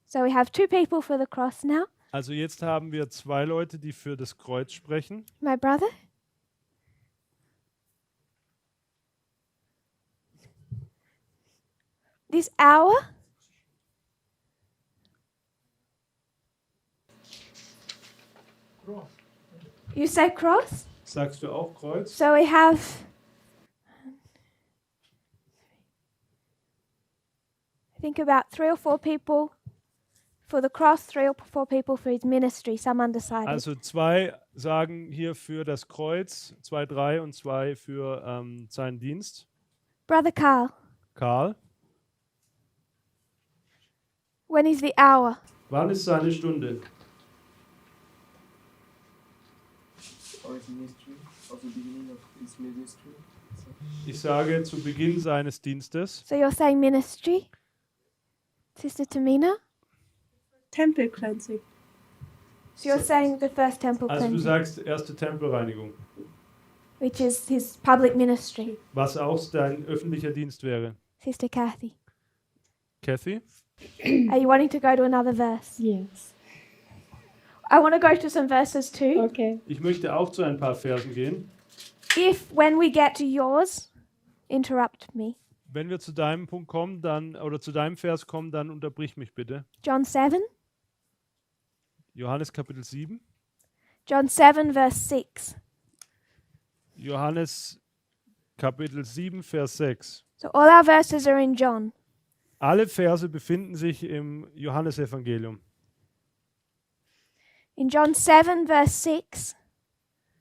So we have two people for the cross now. Also jetzt haben wir zwei Leute, die für das Kreuz sprechen. My brother? This hour? You say cross? Sagst du auch Kreuz? So we have I think about 3 or 4 people for the cross, 3 or 4 people for his ministry, some undecided. Also zwei sagen hier für das Kreuz, 2, 3 und 2 für seinen Dienst. Brother Carl, Karl, when is the hour? wann ist seine Stunde? Or his ministry, or the beginning of his ministry. Ich sage zu Beginn seines Dienstes. So you're saying ministry? Sister Tamina? Temple cleansing. So you're saying the first temple Also du cleansing, sagst erste Tempelreinigung, which is his public ministry. was auch dein öffentlicher Dienst wäre. Sister Kathy, Kathy? are you wanting to go to another verse? Yes. I want to go to some verses too. Okay. Ich möchte auch zu ein paar Versen gehen. If when we get to yours, interrupt me. Wenn wir zu deinem Punkt kommen, dann oder zu deinem Vers kommen, dann unterbrich mich bitte. John 7, Johannes Kapitel 7. John 7 verse 6. Johannes Kapitel 7, Vers 6. So all our verses are in John. Alle Verse befinden sich im Johannesevangelium. In John 7 verse 6,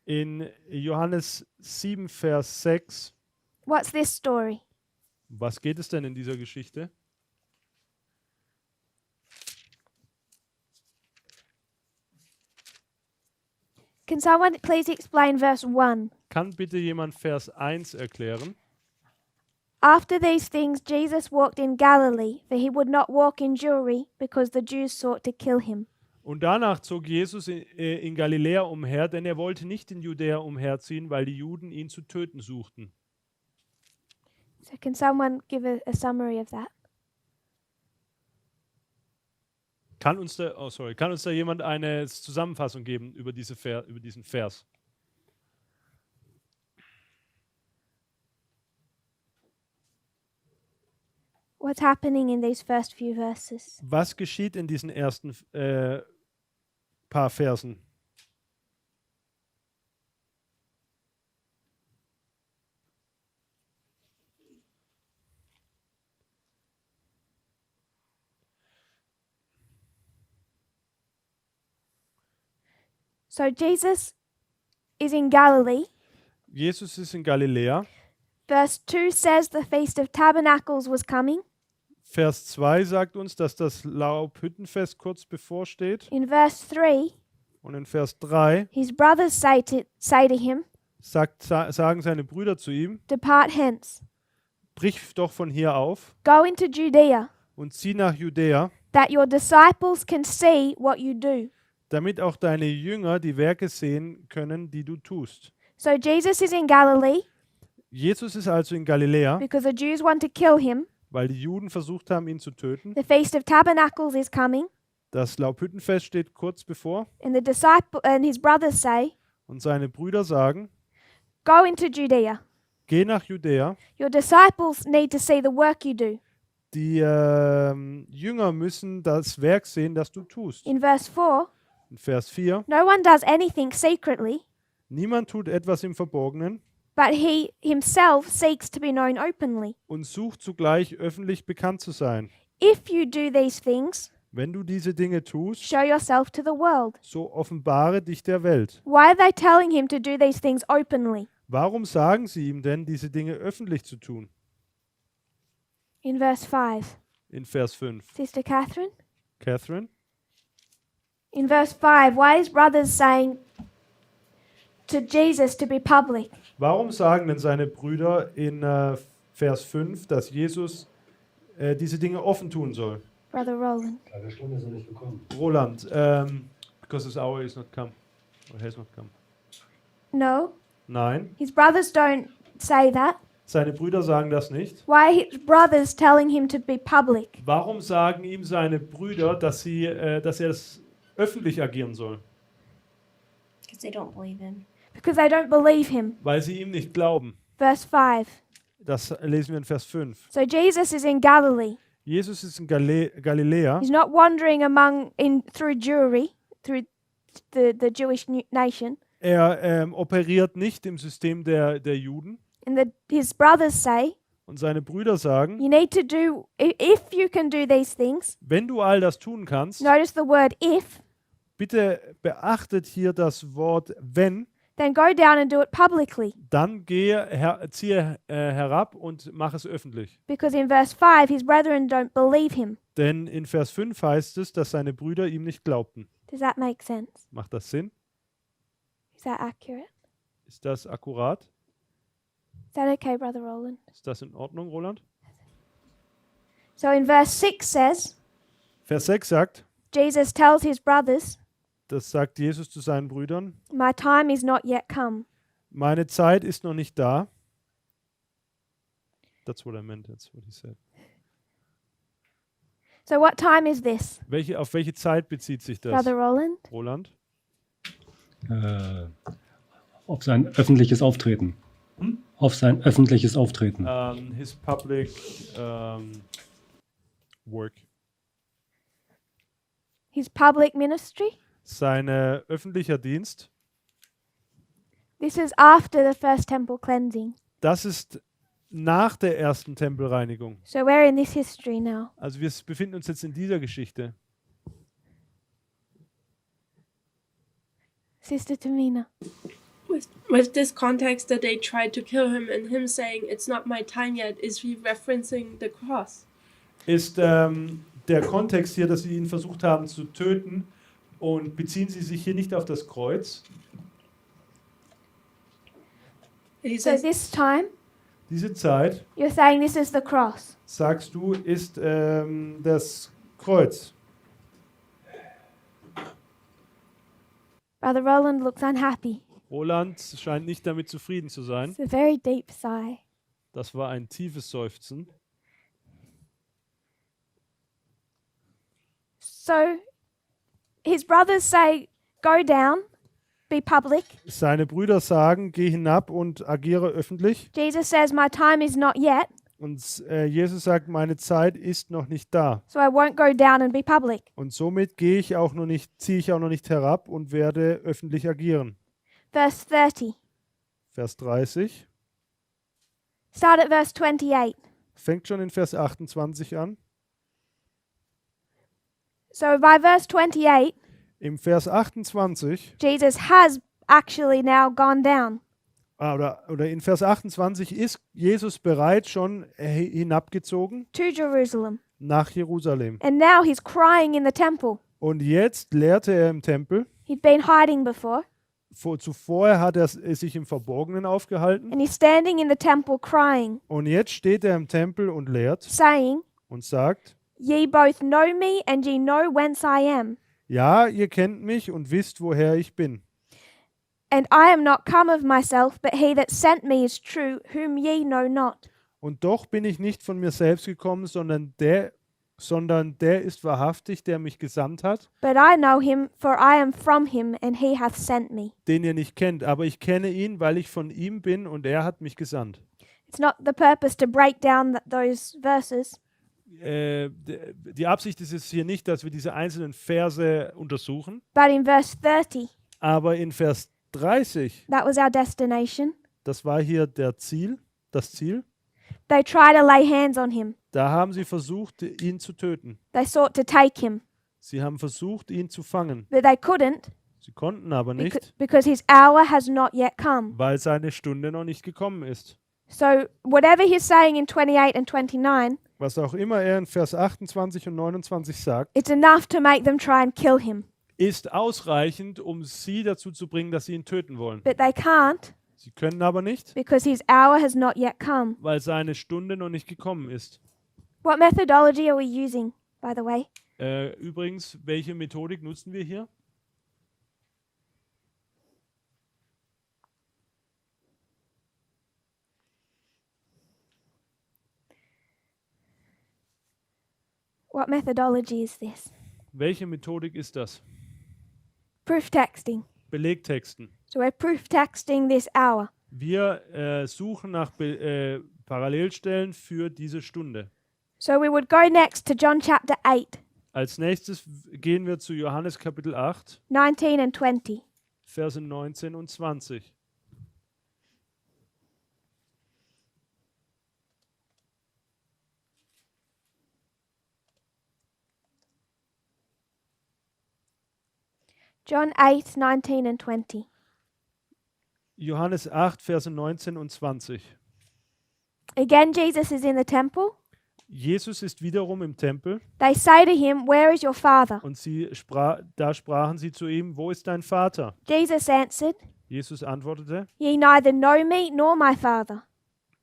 In Johannes 7, Vers 6. what's this story? Was geht es denn in dieser Geschichte? Can someone please explain verse 1? Kann bitte jemand Vers 1 erklären? After these things, Jesus walked in Galilee, for he would not walk in Jewry, because the Jews sought to kill him. Und danach zog Jesus in Galiläa umher, denn er wollte nicht in Judäa umherziehen, weil die Juden ihn zu töten suchten. So can someone give a summary of that? Kann uns da jemand eine Zusammenfassung geben über diesen Vers? What's happening in these first few verses? Was geschieht in diesen ersten paar Versen? So Jesus is in Galilee. Jesus ist in Galiläa. Verse 2 says the Feast of Tabernacles was coming. Vers 2 sagt uns, dass das Laubhüttenfest kurz bevorsteht. In verse 3, Und in Vers 3 his brothers say to him, sagen seine Brüder zu ihm, Depart hence, brich doch von hier auf go into Judea, und zieh nach Judäa, that your disciples can see what you do. damit auch deine Jünger die Werke sehen können, die du tust. So Jesus is in Galilee Jesus ist also in Galiläa, because the Jews want to kill him. weil die Juden versucht haben, ihn zu töten. The Feast of Tabernacles is coming, Das Laubhüttenfest steht kurz bevor and his brothers say, und seine Brüder sagen, Go into Judea. geh nach Judäa. Your disciples need to see the work you do. Die Jünger müssen das Werk sehen, das du tust. In verse 4, In Vers 4, no one does anything secretly, niemand tut etwas im Verborgenen but he himself seeks to be known openly. und sucht zugleich öffentlich bekannt zu sein. If you do these things, Wenn du diese Dinge tust, show yourself to the world. so offenbare dich der Welt. Why are they telling him to do these things openly? Warum sagen sie ihm denn, diese Dinge öffentlich zu tun? In verse 5, In Vers 5. Sister Catherine. Catherine? In verse 5, why is brothers saying to Jesus to be public? Warum sagen denn seine Brüder in Vers 5, dass Jesus diese Dinge offen tun soll? Brother Roland. Eine Stunde ist noch nicht gekommen. Roland, because his hour is not come. Or has not come. No, Nein, his brothers don't say that. seine Brüder sagen das nicht. Why are his brothers telling him to be public? Warum sagen ihm seine Brüder, dass er es öffentlich agieren soll, Because they don't believe him. because they don't believe him. weil sie ihm nicht glauben. Verse 5. Das lesen wir in Vers 5. So Jesus is in Galilee. Jesus ist in Galiläa. He's not wandering through Jewry, through the Jewish nation. Er operiert nicht im System der Juden. And his brothers say, Und seine Brüder sagen, you need to do, if you can do these things, wenn du all das tun kannst, notice the word if, bitte beachtet hier das Wort wenn, then go down and do it publicly. dann ziehe herab und mach es öffentlich. Because in verse 5, his brethren don't believe him. Denn in Vers 5 heißt es, dass seine Brüder ihm nicht glaubten. Does that make sense? Macht das Sinn? Is that accurate? Ist das akkurat? Is that okay, Brother Roland? Ist das in Ordnung, Roland? So in verse 6 says, Vers 6 sagt, Jesus tells his brothers, das sagt Jesus zu seinen Brüdern, my time is not yet come. meine Zeit ist noch nicht da. That's what I meant, that's what he said. So what time is this, Auf welche Zeit bezieht sich das, Brother Roland? Roland? Auf sein öffentliches Auftreten. Auf sein öffentliches Auftreten. His public work. His public ministry? Sein öffentlicher Dienst. This is after the first temple cleansing. Das ist nach der ersten Tempelreinigung. So we're in this history now. Also wir befinden uns jetzt in dieser Geschichte. Sister Tamina. With this context that they tried to kill him and him saying it's not my time yet, is he referencing the cross? Ist der Kontext hier, dass sie ihn versucht haben zu töten, und beziehen sie sich hier nicht auf das Kreuz. He So says this time, Diese Zeit, you're saying this is the cross. sagst du, ist das Kreuz. Brother Roland looks unhappy. Roland scheint nicht damit zufrieden zu sein. It's a very deep sigh. Das war ein tiefes Seufzen. So his brothers say, go down, be public. Seine Brüder sagen, geh hinab und agiere öffentlich. Jesus says, my time is not yet, Und Jesus sagt, meine Zeit ist noch nicht da. so I won't go down and be public. Und somit ziehe ich auch noch nicht herab und werde öffentlich agieren. Verse 30. Vers 30. Start at verse 28. Fängt schon in Vers 28 an. So by verse 28, Im Vers 28, Jesus has actually now gone down. oder in Vers 28 ist Jesus bereits schon hinabgezogen To Jerusalem. nach Jerusalem. And now he's crying in the temple. Und jetzt lehrte er im Tempel. He'd been hiding before. Zuvor hat er sich im Verborgenen aufgehalten. And he's standing in the temple crying, Und jetzt steht er im Tempel und lehrt saying, und sagt, ye both know me and ye know whence I am. ja, ihr kennt mich und wisst, woher ich bin. And I am not come of myself, but he that sent me is true, whom ye know not. Und doch bin ich nicht von mir selbst gekommen, sondern der ist wahrhaftig, der mich gesandt hat, But I know him, for I am from him, and he hath sent me. den ihr nicht kennt. Aber ich kenne ihn, weil ich von ihm bin und er hat mich gesandt. It's not the purpose to break down those verses, Die Absicht ist es hier nicht, dass wir diese einzelnen Verse untersuchen, but in verse 30, aber in Vers 30, that was our destination. das war hier das Ziel, They try to lay hands on him. da haben sie versucht, ihn zu töten. They sought to take him, Sie haben versucht, ihn zu fangen. but they couldn't Sie konnten aber nicht, because his hour has not yet come. weil seine Stunde noch nicht gekommen ist. So whatever he's saying in 28 and 29, Was auch immer er in Vers 28 und 29 sagt, it's enough to make them try and kill him. ist ausreichend, um sie dazu zu bringen, dass sie ihn töten wollen. But they can't Sie können aber nicht, because his hour has not yet come. weil seine Stunde noch nicht gekommen ist. What methodology are we using, by the way? Übrigens, welche Methodik nutzen wir hier? What methodology is this? Welche Methodik ist das? Proof texting. Belegtexten. So we're proof texting this hour. Wir suchen nach Parallelstellen für diese Stunde. So we would go next to John chapter 8, Als nächstes gehen wir zu Johannes Kapitel 8, 19 and 20. Verse 19 und 20. John 8, 19 and 20. Johannes 8, Verse 19 und 20. Again, Jesus is in the temple. Jesus ist wiederum im Tempel They say to him, "Where is your father?" und da sprachen sie zu ihm, wo ist dein Vater? Jesus answered, Jesus antwortete, "Ye neither know me nor my Father.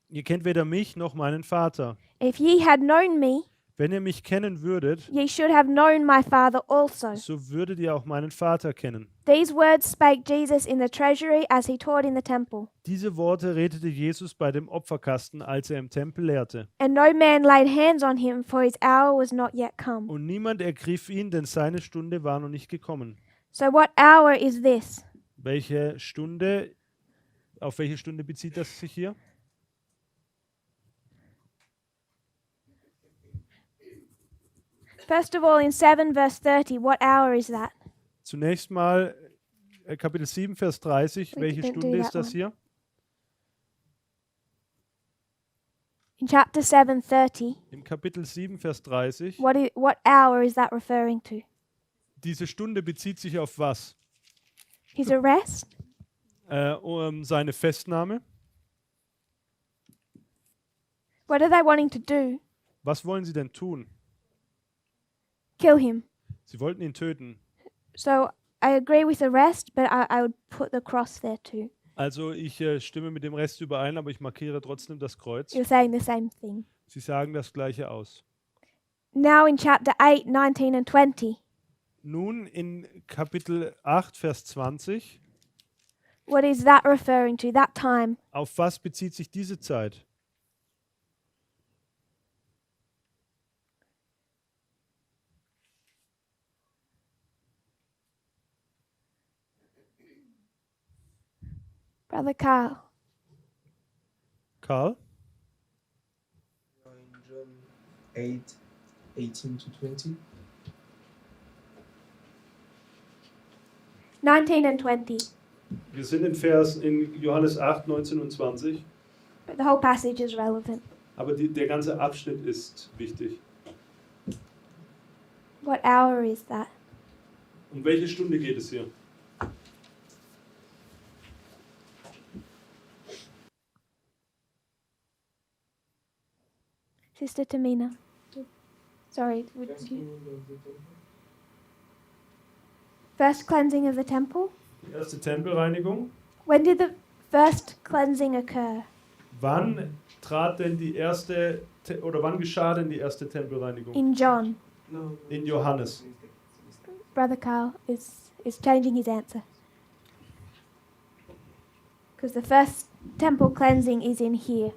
ihr kennt weder mich noch meinen Vater. If ye had known me, Wenn ihr mich kennen würdet, ye should have known my Father also." so würdet ihr auch meinen Vater kennen. These words spake Jesus in the treasury as he taught in the temple. Diese Worte redete Jesus bei dem Opferkasten, als er im Tempel lehrte. And no man laid hands on him, for his hour was not yet come. Und niemand ergriff ihn, denn seine Stunde war noch nicht gekommen. So what hour is this? Auf welche Stunde bezieht das sich hier? First of all, in 7 verse 30, what hour is that? Zunächst mal Kapitel 7, Vers 30. We Welche didn't do Stunde ist that das one. hier? In chapter 7:30, Im Kapitel 7, Vers 30. what hour is that referring to? Diese Stunde bezieht sich auf was? His arrest? Seine Festnahme. What are they wanting to do? Was wollen sie denn tun? Kill him. Sie wollten ihn töten. So I agree with the rest, but I would put the cross there too. Also ich stimme mit dem Rest überein, aber ich markiere trotzdem das Kreuz. You're saying the same thing. Sie sagen das Gleiche aus. Now in chapter 8, 19 and 20, Nun in Kapitel 8, Vers 20. what is that referring to, that time? Auf was bezieht sich diese Zeit? Brother Carl. Karl? In John 8, 18 to 20. 19 and 20. Wir sind in Johannes 8, 19 und 20. But the whole passage is relevant. Aber der ganze Abschnitt ist wichtig. What hour is that? Um welche Stunde geht es hier? Sister Tamina. Sorry, would you? First cleansing of the temple? Die erste Tempelreinigung. When did the first cleansing occur? Wann geschah denn die erste Tempelreinigung? In John. No. In Johannes. Brother Carl is changing his answer. Because the first temple cleansing is in here.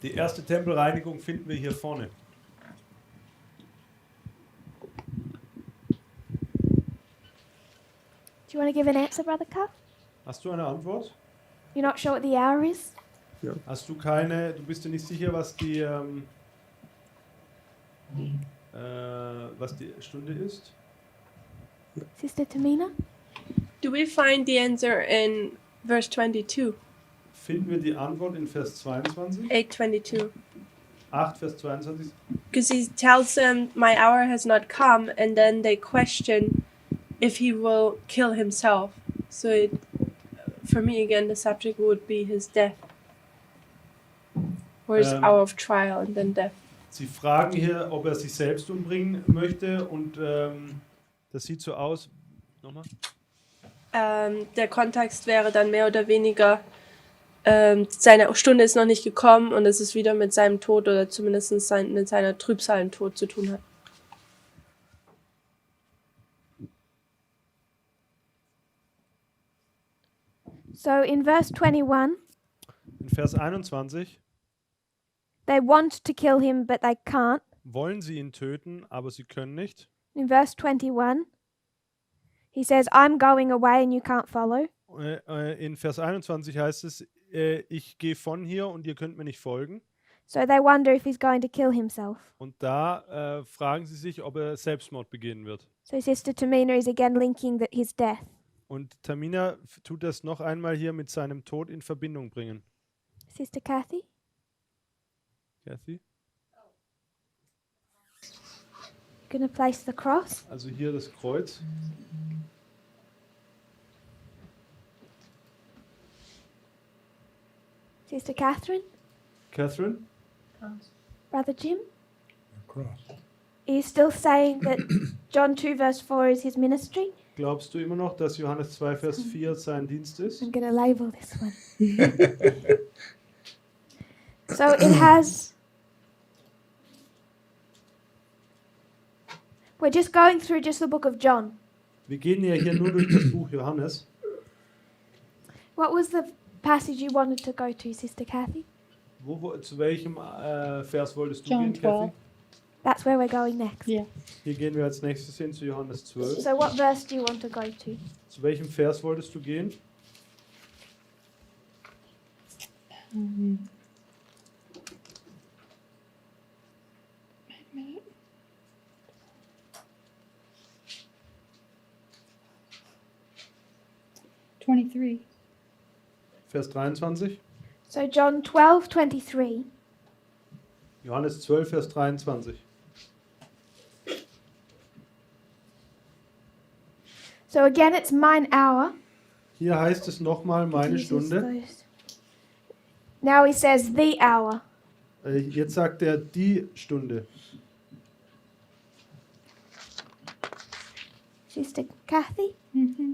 Die erste Tempelreinigung finden wir hier vorne. Do you want to give an answer, Brother Carl? Hast du eine Antwort? You're not sure what the hour is? Du bist dir nicht sicher, was die Stunde ist? Sister Tamina? Do we find the answer in verse 22? Finden wir die Antwort in Vers 22? 8:22. 8, Vers 22. Because he tells them, "My hour has not come," and then they question if he will kill himself. So for me again, the subject would be his death, or his hour of trial and then death. Sie fragen hier, ob er sich selbst umbringen möchte und das sieht so aus. Nochmal? Der Kontext wäre dann mehr oder weniger, seine Stunde ist noch nicht gekommen und es ist wieder mit seinem Tod oder zumindest mit seiner Trübsal und Tod zu tun hat. So in verse 21, In Vers 21 they want to kill him, but they can't. wollen sie ihn töten, aber sie können nicht. In verse 21, He says, I'm going away and you can't follow. In Vers 21 heißt es, ich gehe von hier und ihr könnt mir nicht folgen. So they wonder if he's going to kill himself. Und da fragen sie sich, ob er Selbstmord begehen wird. So Sister Tamina is again linking his death. Und Tamina tut das noch einmal hier mit seinem Tod in Verbindung bringen. Sister Kathy? Kathy? Gonna place the cross. Also hier das Kreuz. Sister Catherine? Catherine? Brother Jim? Cross. Are you still saying that John 2 verse 4 is his ministry? Glaubst du immer noch, dass Johannes 2, Vers 4 sein Dienst ist? I'm gonna label this one. So it has. We're just going through just the book of John. Wir gehen ja hier nur durch das Buch Johannes. What was the passage you wanted to go to, Sister Kathy? Zu welchem Vers wolltest du John gehen, 12. Kathy? That's where we're going next. Yeah. Hier gehen wir als nächstes hin zu Johannes 12. So what verse do you want to go to? Zu welchem Vers wolltest du gehen? Wait a minute. $23. Vers 23. So John 12:23. Johannes 12, Vers 23. So again, it's mine hour. Hier heißt es nochmal meine Jesus Stunde. goes. Now he says the hour. Jetzt sagt er die Stunde. Sister Kathy, Mm-hmm.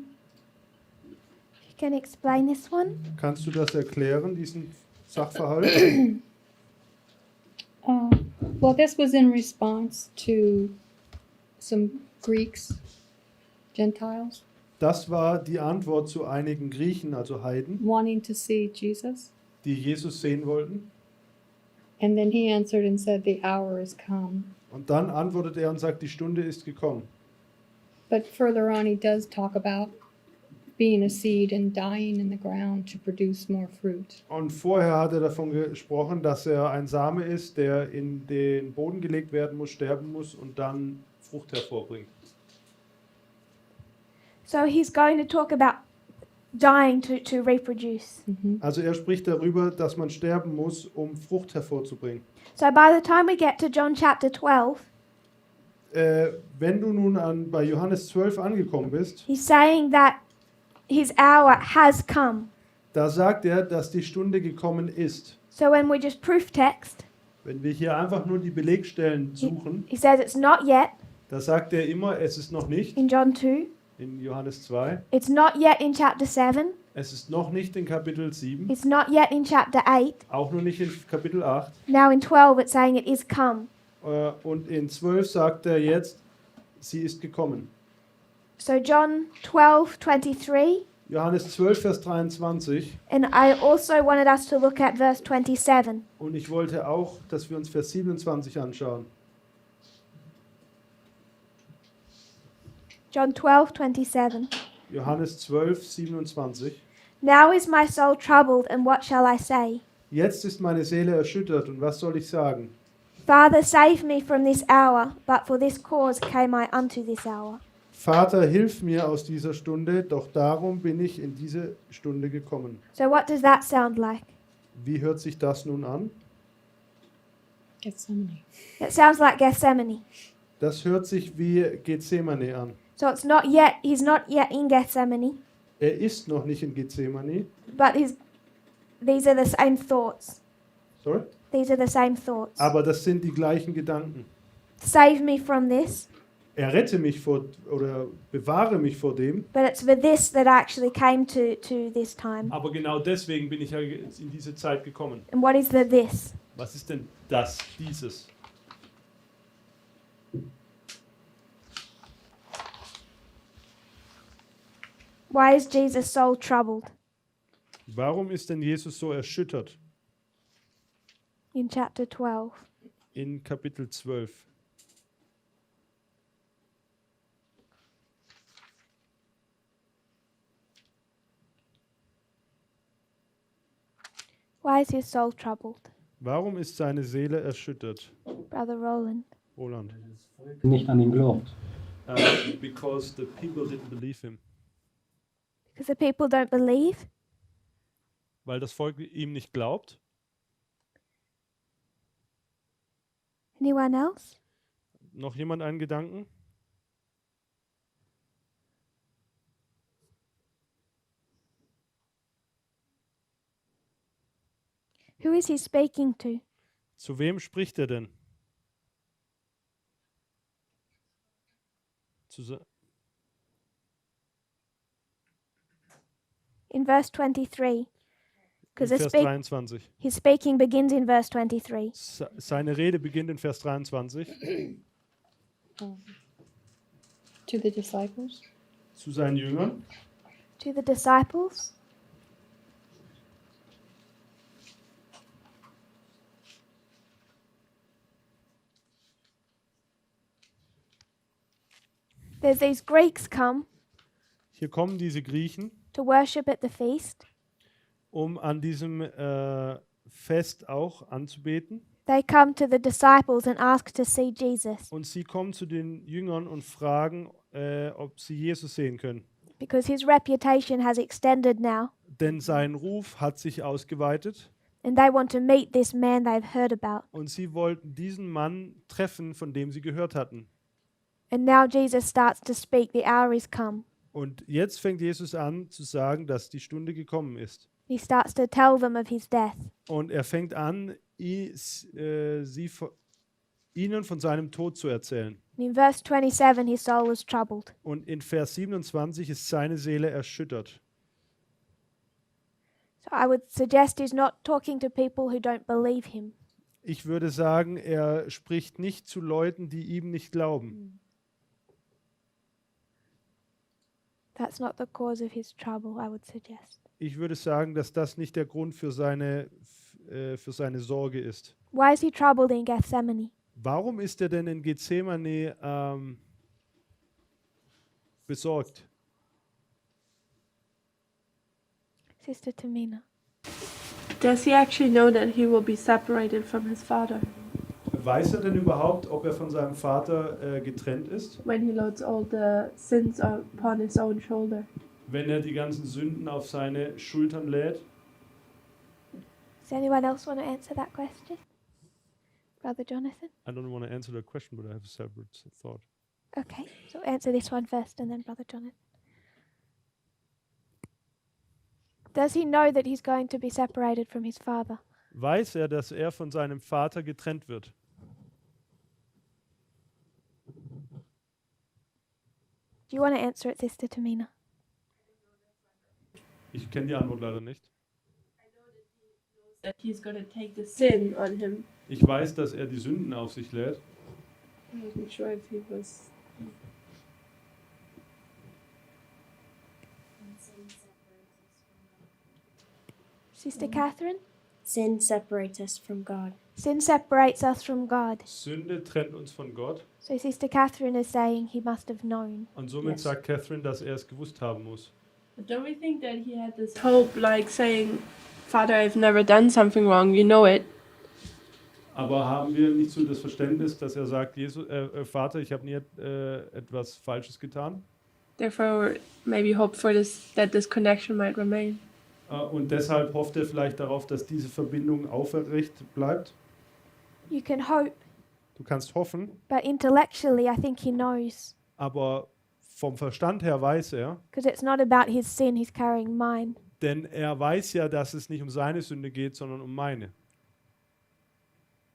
you can explain this one. Kannst du das erklären, diesen Sachverhalt? Well, this was in response to some Greeks, Gentiles, Das war die Antwort zu einigen Griechen, also Heiden, wanting to see Jesus. die Jesus sehen wollten. And then he answered and said, "The hour is come." Und dann antwortet er und sagt, die Stunde ist gekommen. But further on, he does talk about being a seed and dying in the ground to produce more fruit. Und vorher hat er davon gesprochen, dass er ein Same ist, der in den Boden gelegt werden muss, sterben muss und dann Frucht hervorbringt. So he's going to talk about dying to reproduce. Also er spricht darüber, dass man sterben muss, um Frucht hervorzubringen. So by the time we get to John chapter 12, Wenn du nun bei Johannes 12 angekommen bist, he's saying that his hour has come. da sagt er, dass die Stunde gekommen ist. So when we just proof text, Wenn wir hier einfach nur die Belegstellen suchen, he says it's not yet da sagt er immer, es ist noch nicht in John 2, in Johannes 2, it's not yet in chapter 7, es ist noch nicht in Kapitel 7, it's not yet in chapter 8. auch noch nicht in Kapitel 8. Now in 12 it's saying it is come. Und in 12 sagt er jetzt, sie ist gekommen. So John 12:23, Johannes 12, Vers 23. and I also wanted us to look at verse 27. Und ich wollte auch, dass wir uns Vers 27 anschauen. John 12:27. Johannes 12, 27. Now is my soul troubled, and what shall I say? Jetzt ist meine Seele erschüttert, und was soll ich sagen? Father, save me from this hour, but for this cause came I unto this hour. Vater, hilf mir aus dieser Stunde, doch darum bin ich in diese Stunde gekommen. So what does that sound like? Wie hört sich das nun an? Gethsemane. It sounds like Gethsemane. Das hört sich wie Gethsemane an. So he's not yet in Gethsemane, Er ist noch nicht in Gethsemane. but these are the same thoughts. Sorry? These are the same thoughts. Aber das sind die gleichen Gedanken. Save me from this, Errette mich vor oder bewahre mich vor dem. but it's for this that I actually came to this time. Aber genau deswegen bin ich ja in diese Zeit gekommen. And what is the this? Was ist denn das, dieses? Why is Jesus' soul troubled? Warum ist denn Jesus so erschüttert? In chapter 12. In Kapitel 12. Why is his soul troubled? Warum ist seine Seele erschüttert? Brother Roland. Roland. Nicht an ihn glaubt. Because the people didn't believe him. Because the people don't believe? Weil das Volk ihm nicht glaubt. Anyone else? Noch jemand einen Gedanken? Who is he speaking to? Zu wem spricht er denn? In verse 23. In Because Vers 23. his speaking begins in verse 23. Seine Rede beginnt in Vers 23. To the disciples. Zu seinen Jüngern. To the disciples. There's these Greeks come Hier kommen diese Griechen, to worship at the feast. um an diesem Fest auch anzubeten. They come to the disciples and ask to see Jesus Und sie kommen zu den Jüngern und fragen, ob sie Jesus sehen können. because his reputation has extended now Denn sein Ruf hat sich ausgeweitet and they want to meet this man they've heard about. und sie wollten diesen Mann treffen, von dem sie gehört hatten. And now Jesus starts to speak, the hour is come. Und jetzt fängt Jesus an zu sagen, dass die Stunde gekommen ist. He starts to tell them of his death. Und er fängt an, ihnen von seinem Tod zu erzählen. And in verse 27, his soul was troubled. Und in Vers 27 ist seine Seele erschüttert. So I would suggest he's not talking to people who don't believe him. Ich würde sagen, er spricht nicht zu Leuten, die ihm nicht glauben. That's not the cause of his trouble, I would suggest. Ich würde sagen, dass das nicht der Grund für seine Sorge ist. Why is he troubled in Gethsemane? Warum ist er denn in Gethsemane besorgt? Sister Tamina. Does he actually know that he will be separated from his father Weiß er denn überhaupt, ob er von seinem Vater getrennt ist? when he loads all the sins upon his own shoulder? Wenn er die ganzen Sünden auf seine Schultern lädt? Does anyone else want to answer that question? Brother Jonathan? I don't want to answer the question, but I have a separate thought. Okay, so answer this one first and then Brother Jonathan. Does he know that he's going to be separated from his father? Weiß er, dass er von seinem Vater getrennt wird? Do you want to answer it, Sister Tamina? Ich kenne die Antwort leider nicht. That he's going to take the sin on him. Ich weiß, dass er die Sünden auf sich lädt. I wasn't sure if he was. Sister Catherine? Sin separates us from God. Sin separates us from God. Sünde trennt uns von Gott. So Sister Catherine is saying he must have known. Und somit Yes. sagt Catherine, dass er es gewusst haben muss. But don't we think that he had this hope, like saying, Father, I've never done something wrong, you know it. Aber haben wir nicht so das Verständnis, dass er sagt, Vater, ich habe nie etwas Falsches getan? Therefore, maybe hope for this, that this connection might remain. Und deshalb hofft er vielleicht darauf, dass diese Verbindung aufrecht bleibt. You can hope, Du kannst hoffen, but intellectually I think he knows. aber vom Verstand her weiß er, Because it's not about his sin, he's carrying mine. denn er weiß ja, dass es nicht um seine Sünde geht, sondern um meine.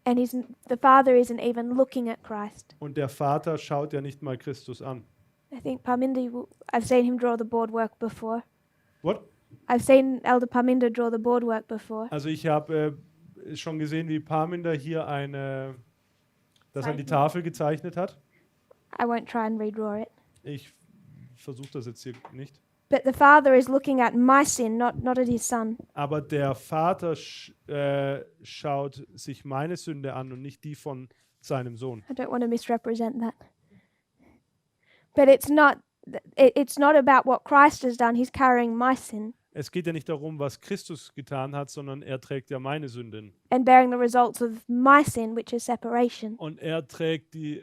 And the Father isn't even looking at Christ. Und der Vater schaut ja nicht mal Christus an. I think Parminda, I've seen him draw the boardwork before. What? I've seen Elder Parminda draw the boardwork before. Also ich habe schon gesehen, wie Parminder hier das an die Tafel gezeichnet hat. I won't try and redraw it. Ich versuche das jetzt hier nicht. But the Father is looking at my sin, not at his Son. Aber der Vater schaut sich meine Sünde an und nicht die von seinem Sohn. I don't want to misrepresent that. But it's not about what Christ has done. He's carrying my sin. Es geht ja nicht darum, was Christus getan hat, sondern er trägt ja meine Sünden. and bearing the results of my sin, which is separation. Und er trägt die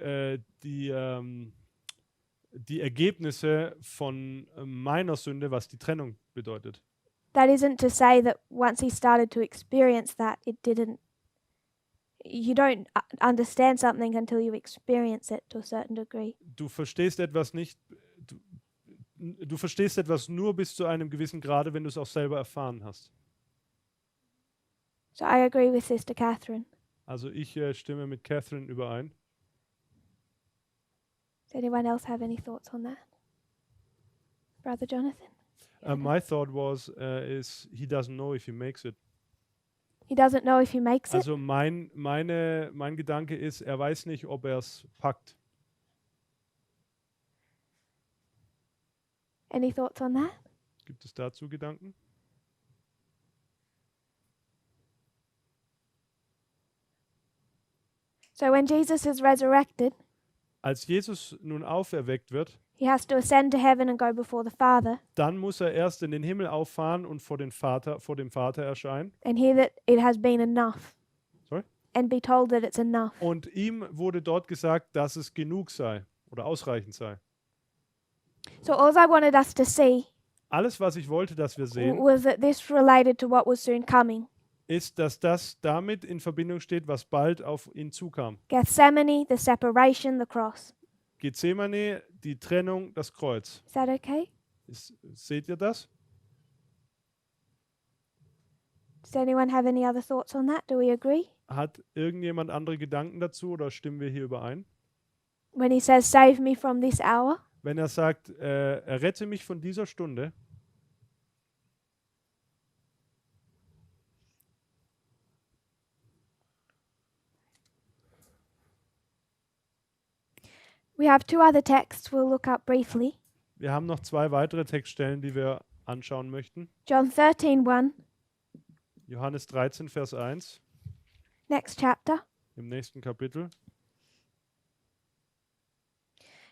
Ergebnisse von meiner Sünde, was die Trennung bedeutet. That isn't to say that once he started to experience that, you don't understand something until you experience it to a certain degree. Du verstehst etwas nicht, du verstehst etwas nur bis zu einem gewissen Grade, wenn du es auch selber erfahren hast. So I agree with Sister Catherine. Also ich stimme mit Catherine überein. Does anyone else have any thoughts on that? Brother Jonathan? My thought was, is he doesn't know if he makes it. He doesn't know if he makes it. Also mein Gedanke ist, er weiß nicht, ob er es packt. Any thoughts on that? Gibt es dazu Gedanken? So when Jesus is resurrected, Als Jesus nun auferweckt wird, he has to ascend to heaven and go before the Father dann muss er erst in den Himmel auffahren und vor dem Vater erscheinen. and hear that it has been enough. Sorry? And be told that it's enough. Und ihm wurde dort gesagt, dass es genug sei oder ausreichend sei. So all I wanted us to see Alles, was ich wollte, dass wir sehen, was that this related to what was soon coming. ist, dass das damit in Verbindung steht, was bald auf ihn zukam. Gethsemane, the separation, the cross. Gethsemane, die Trennung, das Kreuz. Is that okay? Seht ihr das? Does anyone have any other thoughts on that? Do we agree? Hat irgendjemand andere Gedanken dazu oder stimmen wir hier überein? When he says, "Save me from this hour," Wenn er sagt, errette mich von dieser Stunde, we have two other texts we'll look up briefly. wir haben noch 2 weitere Textstellen, die wir anschauen möchten. John 13:1, Johannes 13, Vers 1 next chapter. im nächsten Kapitel.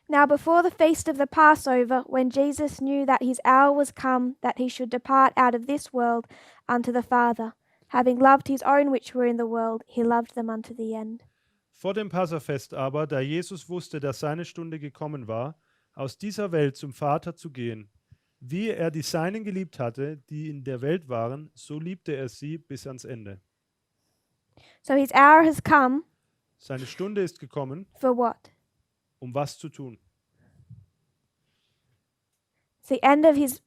Now before the feast of the Passover, when Jesus knew that his hour was come, that he should depart out of this world unto the Father, having loved his own which were in the world, he loved them unto the end. Vor dem Passafest aber, da Jesus wusste, dass seine Stunde gekommen war, aus dieser Welt zum Vater zu gehen, wie er die Seinen geliebt hatte, die in der Welt waren, so liebte er sie bis ans Ende. So his hour has come Seine Stunde ist gekommen, for what? um was zu tun. It's the end of his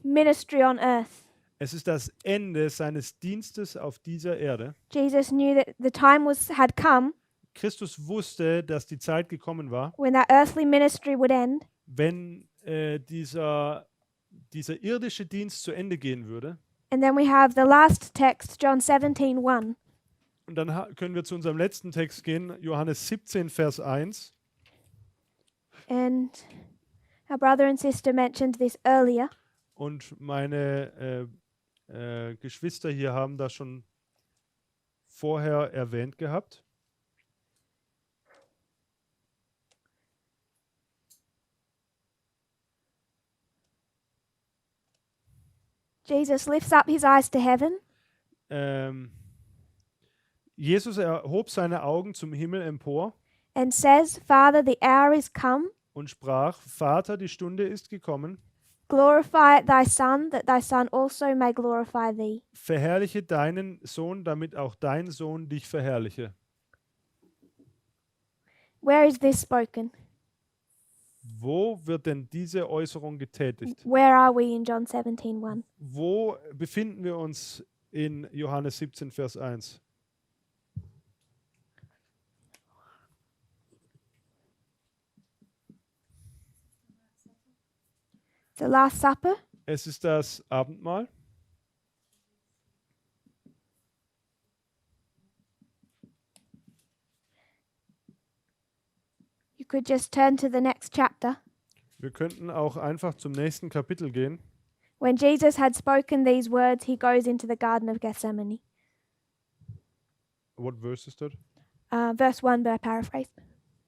ministry on earth. Es ist das Ende seines Dienstes auf dieser Erde. Jesus knew that the time had come Christus wusste, dass die Zeit gekommen war, when that earthly ministry would end, wenn dieser irdische Dienst zu Ende gehen würde. and then we have the last text, John 17:1. Und dann können wir zu unserem letzten Text gehen, Johannes 17, Vers 1. And our brother and sister mentioned this earlier. Und meine Geschwister hier haben das schon vorher erwähnt gehabt. Jesus lifts up his eyes to heaven Jesus erhob seine Augen zum Himmel empor and says, Father, the hour is come. und sprach, Vater, die Stunde ist gekommen. Glorify thy Son, that thy Son also may glorify thee. Verherrliche deinen Sohn, damit auch dein Sohn dich verherrliche. Where is this spoken? Wo wird denn diese Äußerung getätigt? Where are we in John 17:1? Wo befinden wir uns in Johannes 17, Vers 1? The Last Supper. Es ist das Abendmahl. You could just turn to the next chapter. Wir könnten auch einfach zum nächsten Kapitel gehen. When Jesus had spoken these words, he goes into the Garden of Gethsemane. What verse is that? Verse 1, but I paraphrase.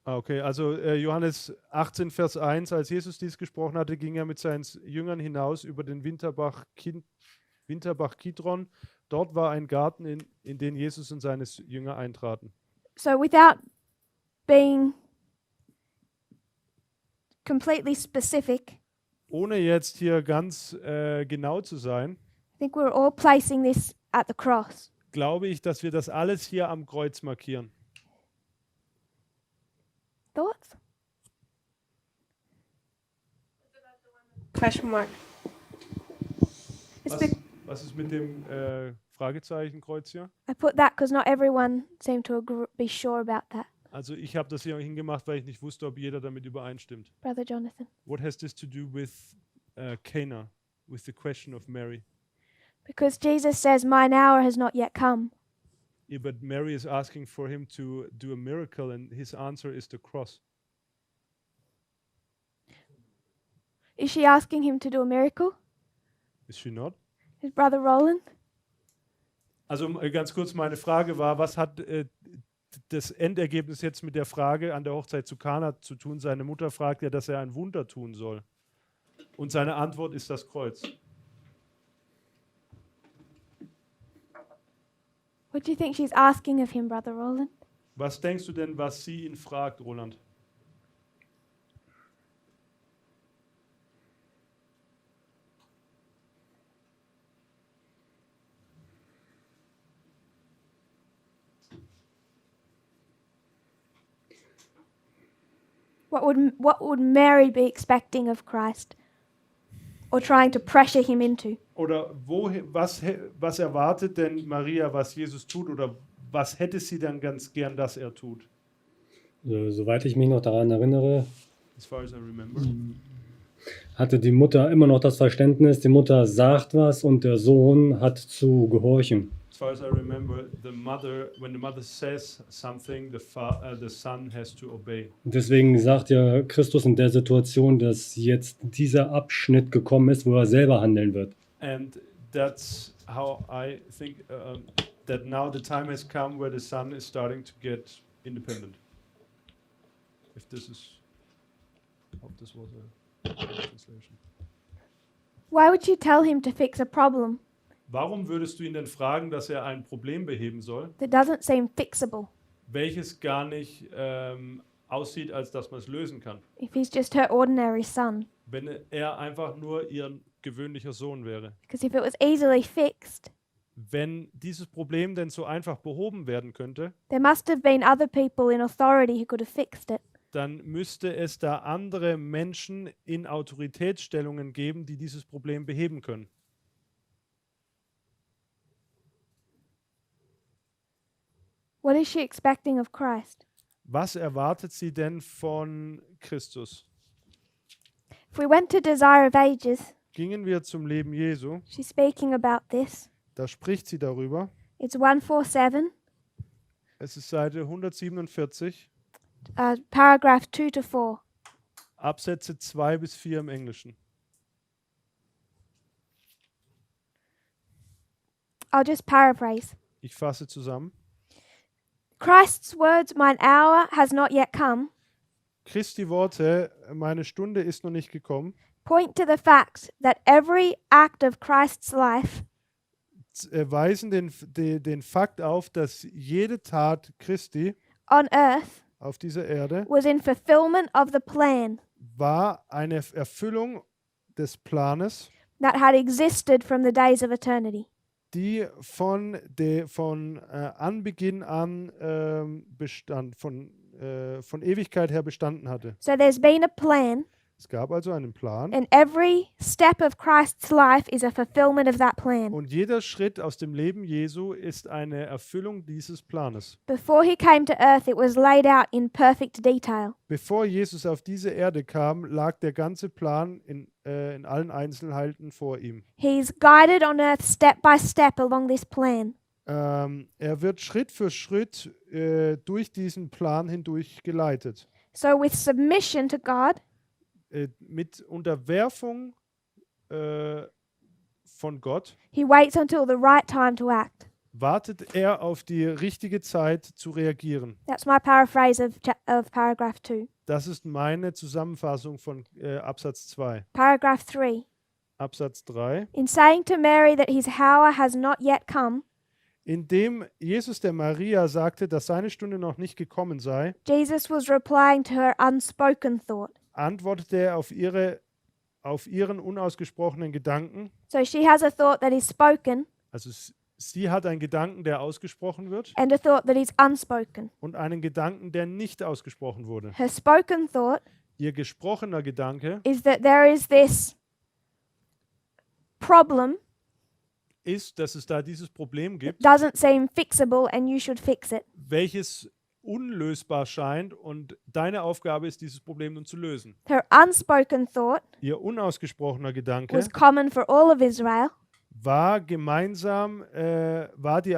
Okay, also Johannes 18, Vers 1, als Jesus dies gesprochen hatte, ging er mit seinen Jüngern hinaus über den Winterbach Kidron. Dort war ein Garten, in den Jesus und seine Jünger eintraten. So without being completely specific, Ohne jetzt hier ganz genau zu sein, I think we're all placing this at the cross. glaube ich, dass wir das alles hier am Kreuz markieren. Thoughts? Question mark. It's Was ist mit dem Fragezeichenkreuz hier? I put that because not everyone seemed to be sure about that. Also ich habe das hier hingemacht, weil ich nicht wusste, ob jeder damit übereinstimmt. Brother Jonathan. What has this to do with Cana, with the question of Mary? Because Jesus says, "Mine hour has not yet come." Yeah, but Mary is asking for him to do a miracle, and his answer is the cross. Is she asking him to do a miracle? Is she not? Is Brother Roland? Also ganz kurz, meine Frage war, was hat das Endergebnis jetzt mit der Frage an der Hochzeit zu Kana zu tun? Seine Mutter fragt ja, dass er ein Wunder tun soll. Und seine Antwort ist das Kreuz. What do you think she's asking of him, Brother Roland? Was denkst du denn, was sie ihn fragt, Roland? What would Mary be expecting of Christ, or trying to pressure him into? Oder was erwartet denn Maria, was Jesus tut? Oder was hätte sie dann ganz gern, dass er tut? Soweit ich mich noch daran erinnere, As far as I remember. hatte die Mutter immer noch das Verständnis, die Mutter sagt was und der Sohn hat zu gehorchen. As far as I remember, when the mother says something, the son has to obey. Und deswegen sagt ja Christus in der Situation, dass jetzt dieser Abschnitt gekommen ist, wo er selber handeln wird. And that's how I think that now the time has come where the son is starting to get independent. If this is, I hope this was a translation. Why would you tell him to fix a problem Warum würdest du ihn denn fragen, dass er ein Problem beheben soll, that doesn't seem fixable welches gar nicht aussieht, als dass man es lösen kann, if he's just her ordinary son? wenn er einfach nur ihr gewöhnlicher Sohn wäre? Because if it was easily fixed, Wenn dieses Problem denn so einfach behoben werden könnte, there must have been other people in authority who could have fixed it. dann müsste es da andere Menschen in Autoritätsstellungen geben, die dieses Problem beheben können. What is she expecting of Christ? Was erwartet sie denn von Christus? If we went to Desire of Ages, Gingen wir zum Leben Jesu, she's speaking about this. da spricht sie darüber. It's 147, Es ist Seite 147, paragraph 2 to 4. Absätze 2 bis 4 im Englischen. I'll just paraphrase. Ich fasse zusammen. Christ's words, "Mine hour has not yet come," Christi Worte, meine Stunde ist noch nicht gekommen, point to the fact that every act of Christ's life weisen den Fakt auf, dass jede Tat Christi on earth auf dieser Erde was in fulfillment of the plan war eine Erfüllung des Planes, that had existed from the days of eternity. die von Anbeginn an von Ewigkeit her bestanden hatte. So there's been a plan, Es gab also einen Plan and every step of Christ's life is a fulfillment of that plan. und jeder Schritt aus dem Leben Jesu ist eine Erfüllung dieses Planes. Before he came to earth, it was laid out in perfect detail. Bevor Jesus auf diese Erde kam, lag der ganze Plan in allen Einzelheiten vor ihm. He's guided on earth step by step along this plan. Er wird Schritt für Schritt durch diesen Plan hindurch geleitet. So with submission to God, Mit Unterwerfung von Gott he waits until the right time to act. wartet er auf die richtige Zeit zu reagieren. That's my paraphrase of paragraph 2. Das ist meine Zusammenfassung von Absatz 2. Paragraph 3. Absatz 3. In saying to Mary that his hour has not yet come, Indem Jesus der Maria sagte, dass seine Stunde noch nicht gekommen sei, Jesus was replying to her unspoken thought. antwortete er auf ihren unausgesprochenen Gedanken. So she has a thought that is spoken Also sie hat einen Gedanken, der ausgesprochen wird, and a thought that is unspoken. und einen Gedanken, der nicht ausgesprochen wurde. Her spoken thought Ihr gesprochener Gedanke is that there is this problem, ist, dass es da dieses Problem gibt, doesn't seem fixable, and you should fix it. welches unlösbar scheint, und deine Aufgabe ist, dieses Problem nun zu lösen. Her unspoken thought Ihr unausgesprochener Gedanke was common for all of Israel, war gemeinsam, war die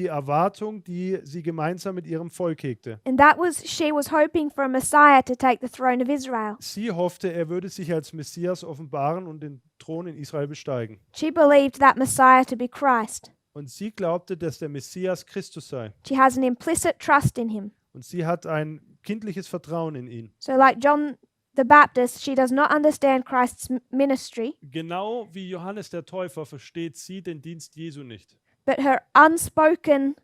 Erwartung, die sie gemeinsam mit ihrem Volk hegte. and that was she was hoping for a Messiah to take the throne of Israel. Sie hoffte, er würde sich als Messias offenbaren und den Thron in Israel besteigen. She believed that Messiah to be Christ. Und sie glaubte, dass der Messias Christus sei. She has an implicit trust in him. Und sie hat ein kindliches Vertrauen in ihn. So, like John the Baptist, she does not understand Christ's ministry, Genau wie Johannes der Täufer versteht sie den Dienst Jesu nicht. but her unspoken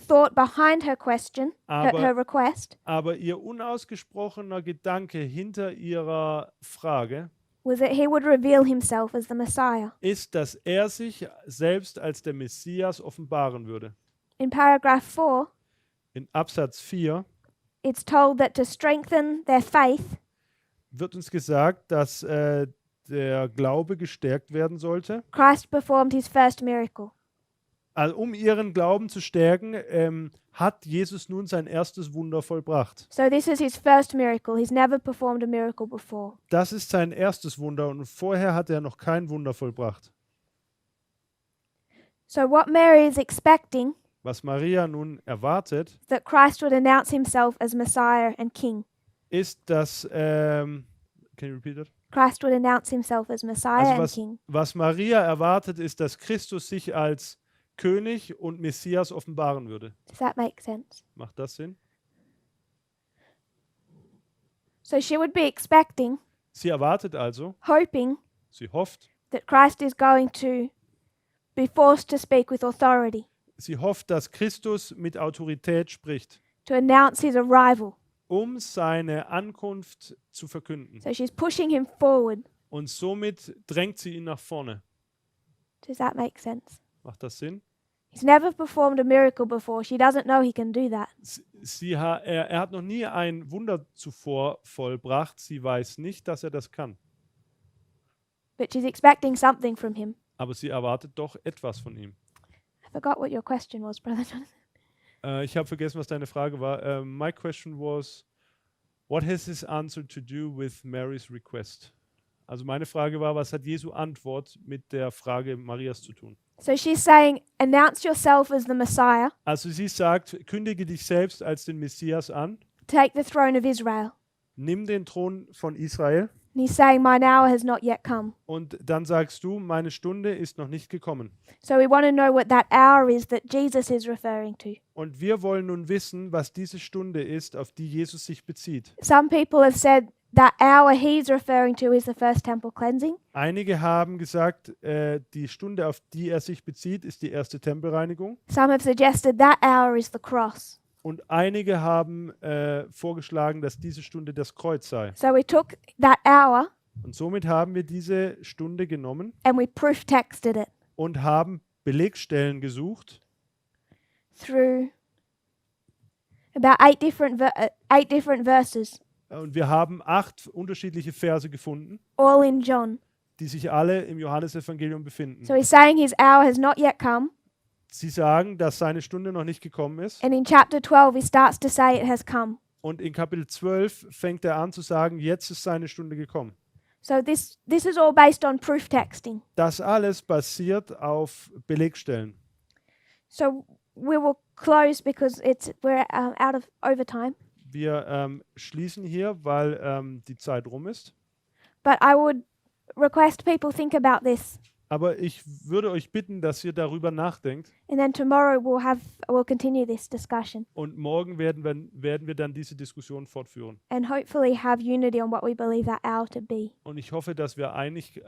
thought behind her question, her request, Aber ihr unausgesprochener Gedanke hinter ihrer Frage was that he would reveal himself as the Messiah. ist, dass er sich selbst als der Messias offenbaren würde. In paragraph 4, In Absatz 4 it's told that to strengthen their faith, wird uns gesagt, dass der Glaube gestärkt werden sollte. Christ performed his first miracle. Also, um ihren Glauben zu stärken, hat Jesus nun sein erstes Wunder vollbracht. So this is his first miracle. He's never performed a miracle before. Das ist sein erstes Wunder, und vorher hat er noch kein Wunder vollbracht. So what Mary is expecting Was Maria nun erwartet, that Christ would announce himself as Messiah and King. ist, dass can you repeat that? Christ would announce himself as Messiah and King. Was Maria erwartet, ist, dass Christus sich als König und Messias offenbaren würde. Does that make sense? Macht das Sinn? So she would be expecting, Sie erwartet also, hoping sie hofft, that Christ is going to be forced to speak with authority, dass Christus mit Autorität spricht, to announce his arrival. um seine Ankunft zu verkünden. So she's pushing him forward. Und somit drängt sie ihn nach vorne. Does that make sense? Macht das Sinn? He's never performed a miracle before. She doesn't know he can do that. Er hat noch nie ein Wunder zuvor vollbracht. Sie weiß nicht, dass er das kann. But she's expecting something from him. Aber sie erwartet doch etwas von ihm. I forgot what your question was, Brother Jonathan. Ich habe vergessen, was deine Frage war. My question was, what has his answer to do with Mary's request? Also meine Frage war, was hat Jesu Antwort mit der Frage Marias zu tun? So she's saying, announce yourself as the Messiah, Also sie sagt, kündige dich selbst als den Messias an, take the throne of Israel. nimm den Thron von Israel, And he's saying, mine hour has not yet come. und dann sagst du, meine Stunde ist noch nicht gekommen. So we want to know what that hour is that Jesus is referring to. Und wir wollen nun wissen, was diese Stunde ist, auf die Jesus sich bezieht. Some people have said that hour he's referring to is the first temple cleansing. Einige haben gesagt, die Stunde, auf die er sich bezieht, ist die erste Tempelreinigung. Some have suggested that hour is the cross. Und einige haben vorgeschlagen, dass diese Stunde das Kreuz sei. So we took that hour Und somit haben wir diese Stunde genommen and we proof texted it und haben Belegstellen gesucht through about eight different verses, und wir haben 8 unterschiedliche Verse gefunden, all in John. die sich alle im Johannesevangelium befinden. So he's saying his hour has not yet come. Sie sagen, dass seine Stunde noch nicht gekommen ist. And in chapter 12, he starts to say it has come. Und in Kapitel 12 fängt er an zu sagen, jetzt ist seine Stunde gekommen. So this is all based on proof texting. Das alles basiert auf Belegstellen. So we will close because we're out of overtime. Wir schließen hier, weil die Zeit rum ist. But I would request people think about this. Aber ich würde euch bitten, dass ihr darüber nachdenkt. And then tomorrow we'll continue this discussion Und morgen werden wir dann diese Diskussion fortführen. and hopefully have unity on what we believe that hour to be. Und ich hoffe, dass wir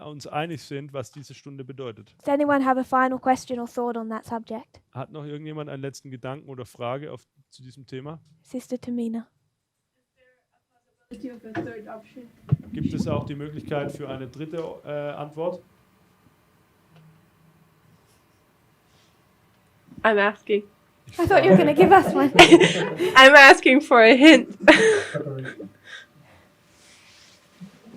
uns einig sind, was diese Stunde bedeutet. Does anyone have a final question or thought on that subject? Hat noch irgendjemand einen letzten Gedanken oder Frage zu diesem Thema? Sister Tamina. Gibt es auch die Möglichkeit für eine dritte Antwort? I'm asking. I thought you were going to give us one. I'm asking for a hint.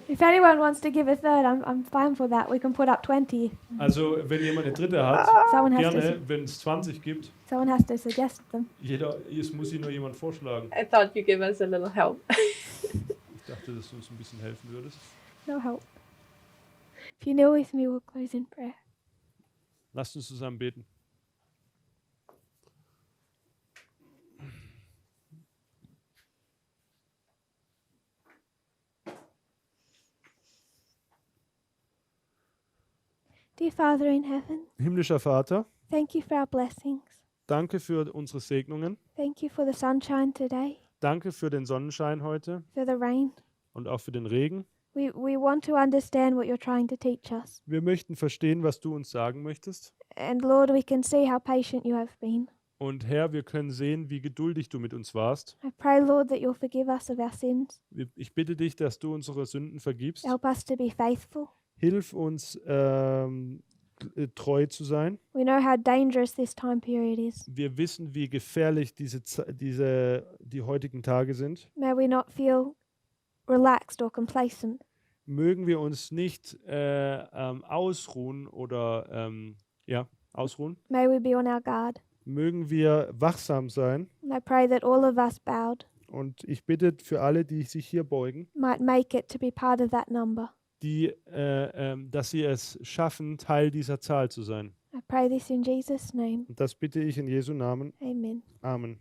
If anyone wants to give a third, I'm fine for that. We can put up 20. Also, wenn jemand eine dritte hat, Someone has gerne, to, wenn es 20 gibt. someone has to suggest them. Es muss sich nur jemand vorschlagen. I thought you give us a little help. Ich dachte, dass du uns ein bisschen helfen würdest. No help. If you kneel with me, we'll close in prayer. Lasst uns zusammen beten. Dear Father in heaven, Himmlischer Vater, thank you for our blessings. danke für unsere Segnungen. Thank you for the sunshine today, Danke für den Sonnenschein heute for the rain. und auch für den Regen. We want to understand what you're trying to teach us. Wir möchten verstehen, was du uns sagen möchtest. And Lord, we can see how patient you have been. Und Herr, wir können sehen, wie geduldig du mit uns warst. I pray, Lord, that you'll forgive us of our sins. Ich bitte dich, dass du unsere Sünden vergibst. Help us to be faithful. Hilf uns, treu zu sein. We know how dangerous this time period is. Wir wissen, wie gefährlich die heutigen Tage sind. May we not feel relaxed or complacent. Mögen wir uns nicht ausruhen oder ausruhen. May we be on our guard. Mögen wir wachsam sein. And I pray that all of us bowed Und ich bitte für alle, die sich hier beugen, might make it to be part of that number. dass sie es schaffen, Teil dieser Zahl zu sein. I pray this in Jesus' name. Und das bitte ich in Jesu Namen. Amen. Amen.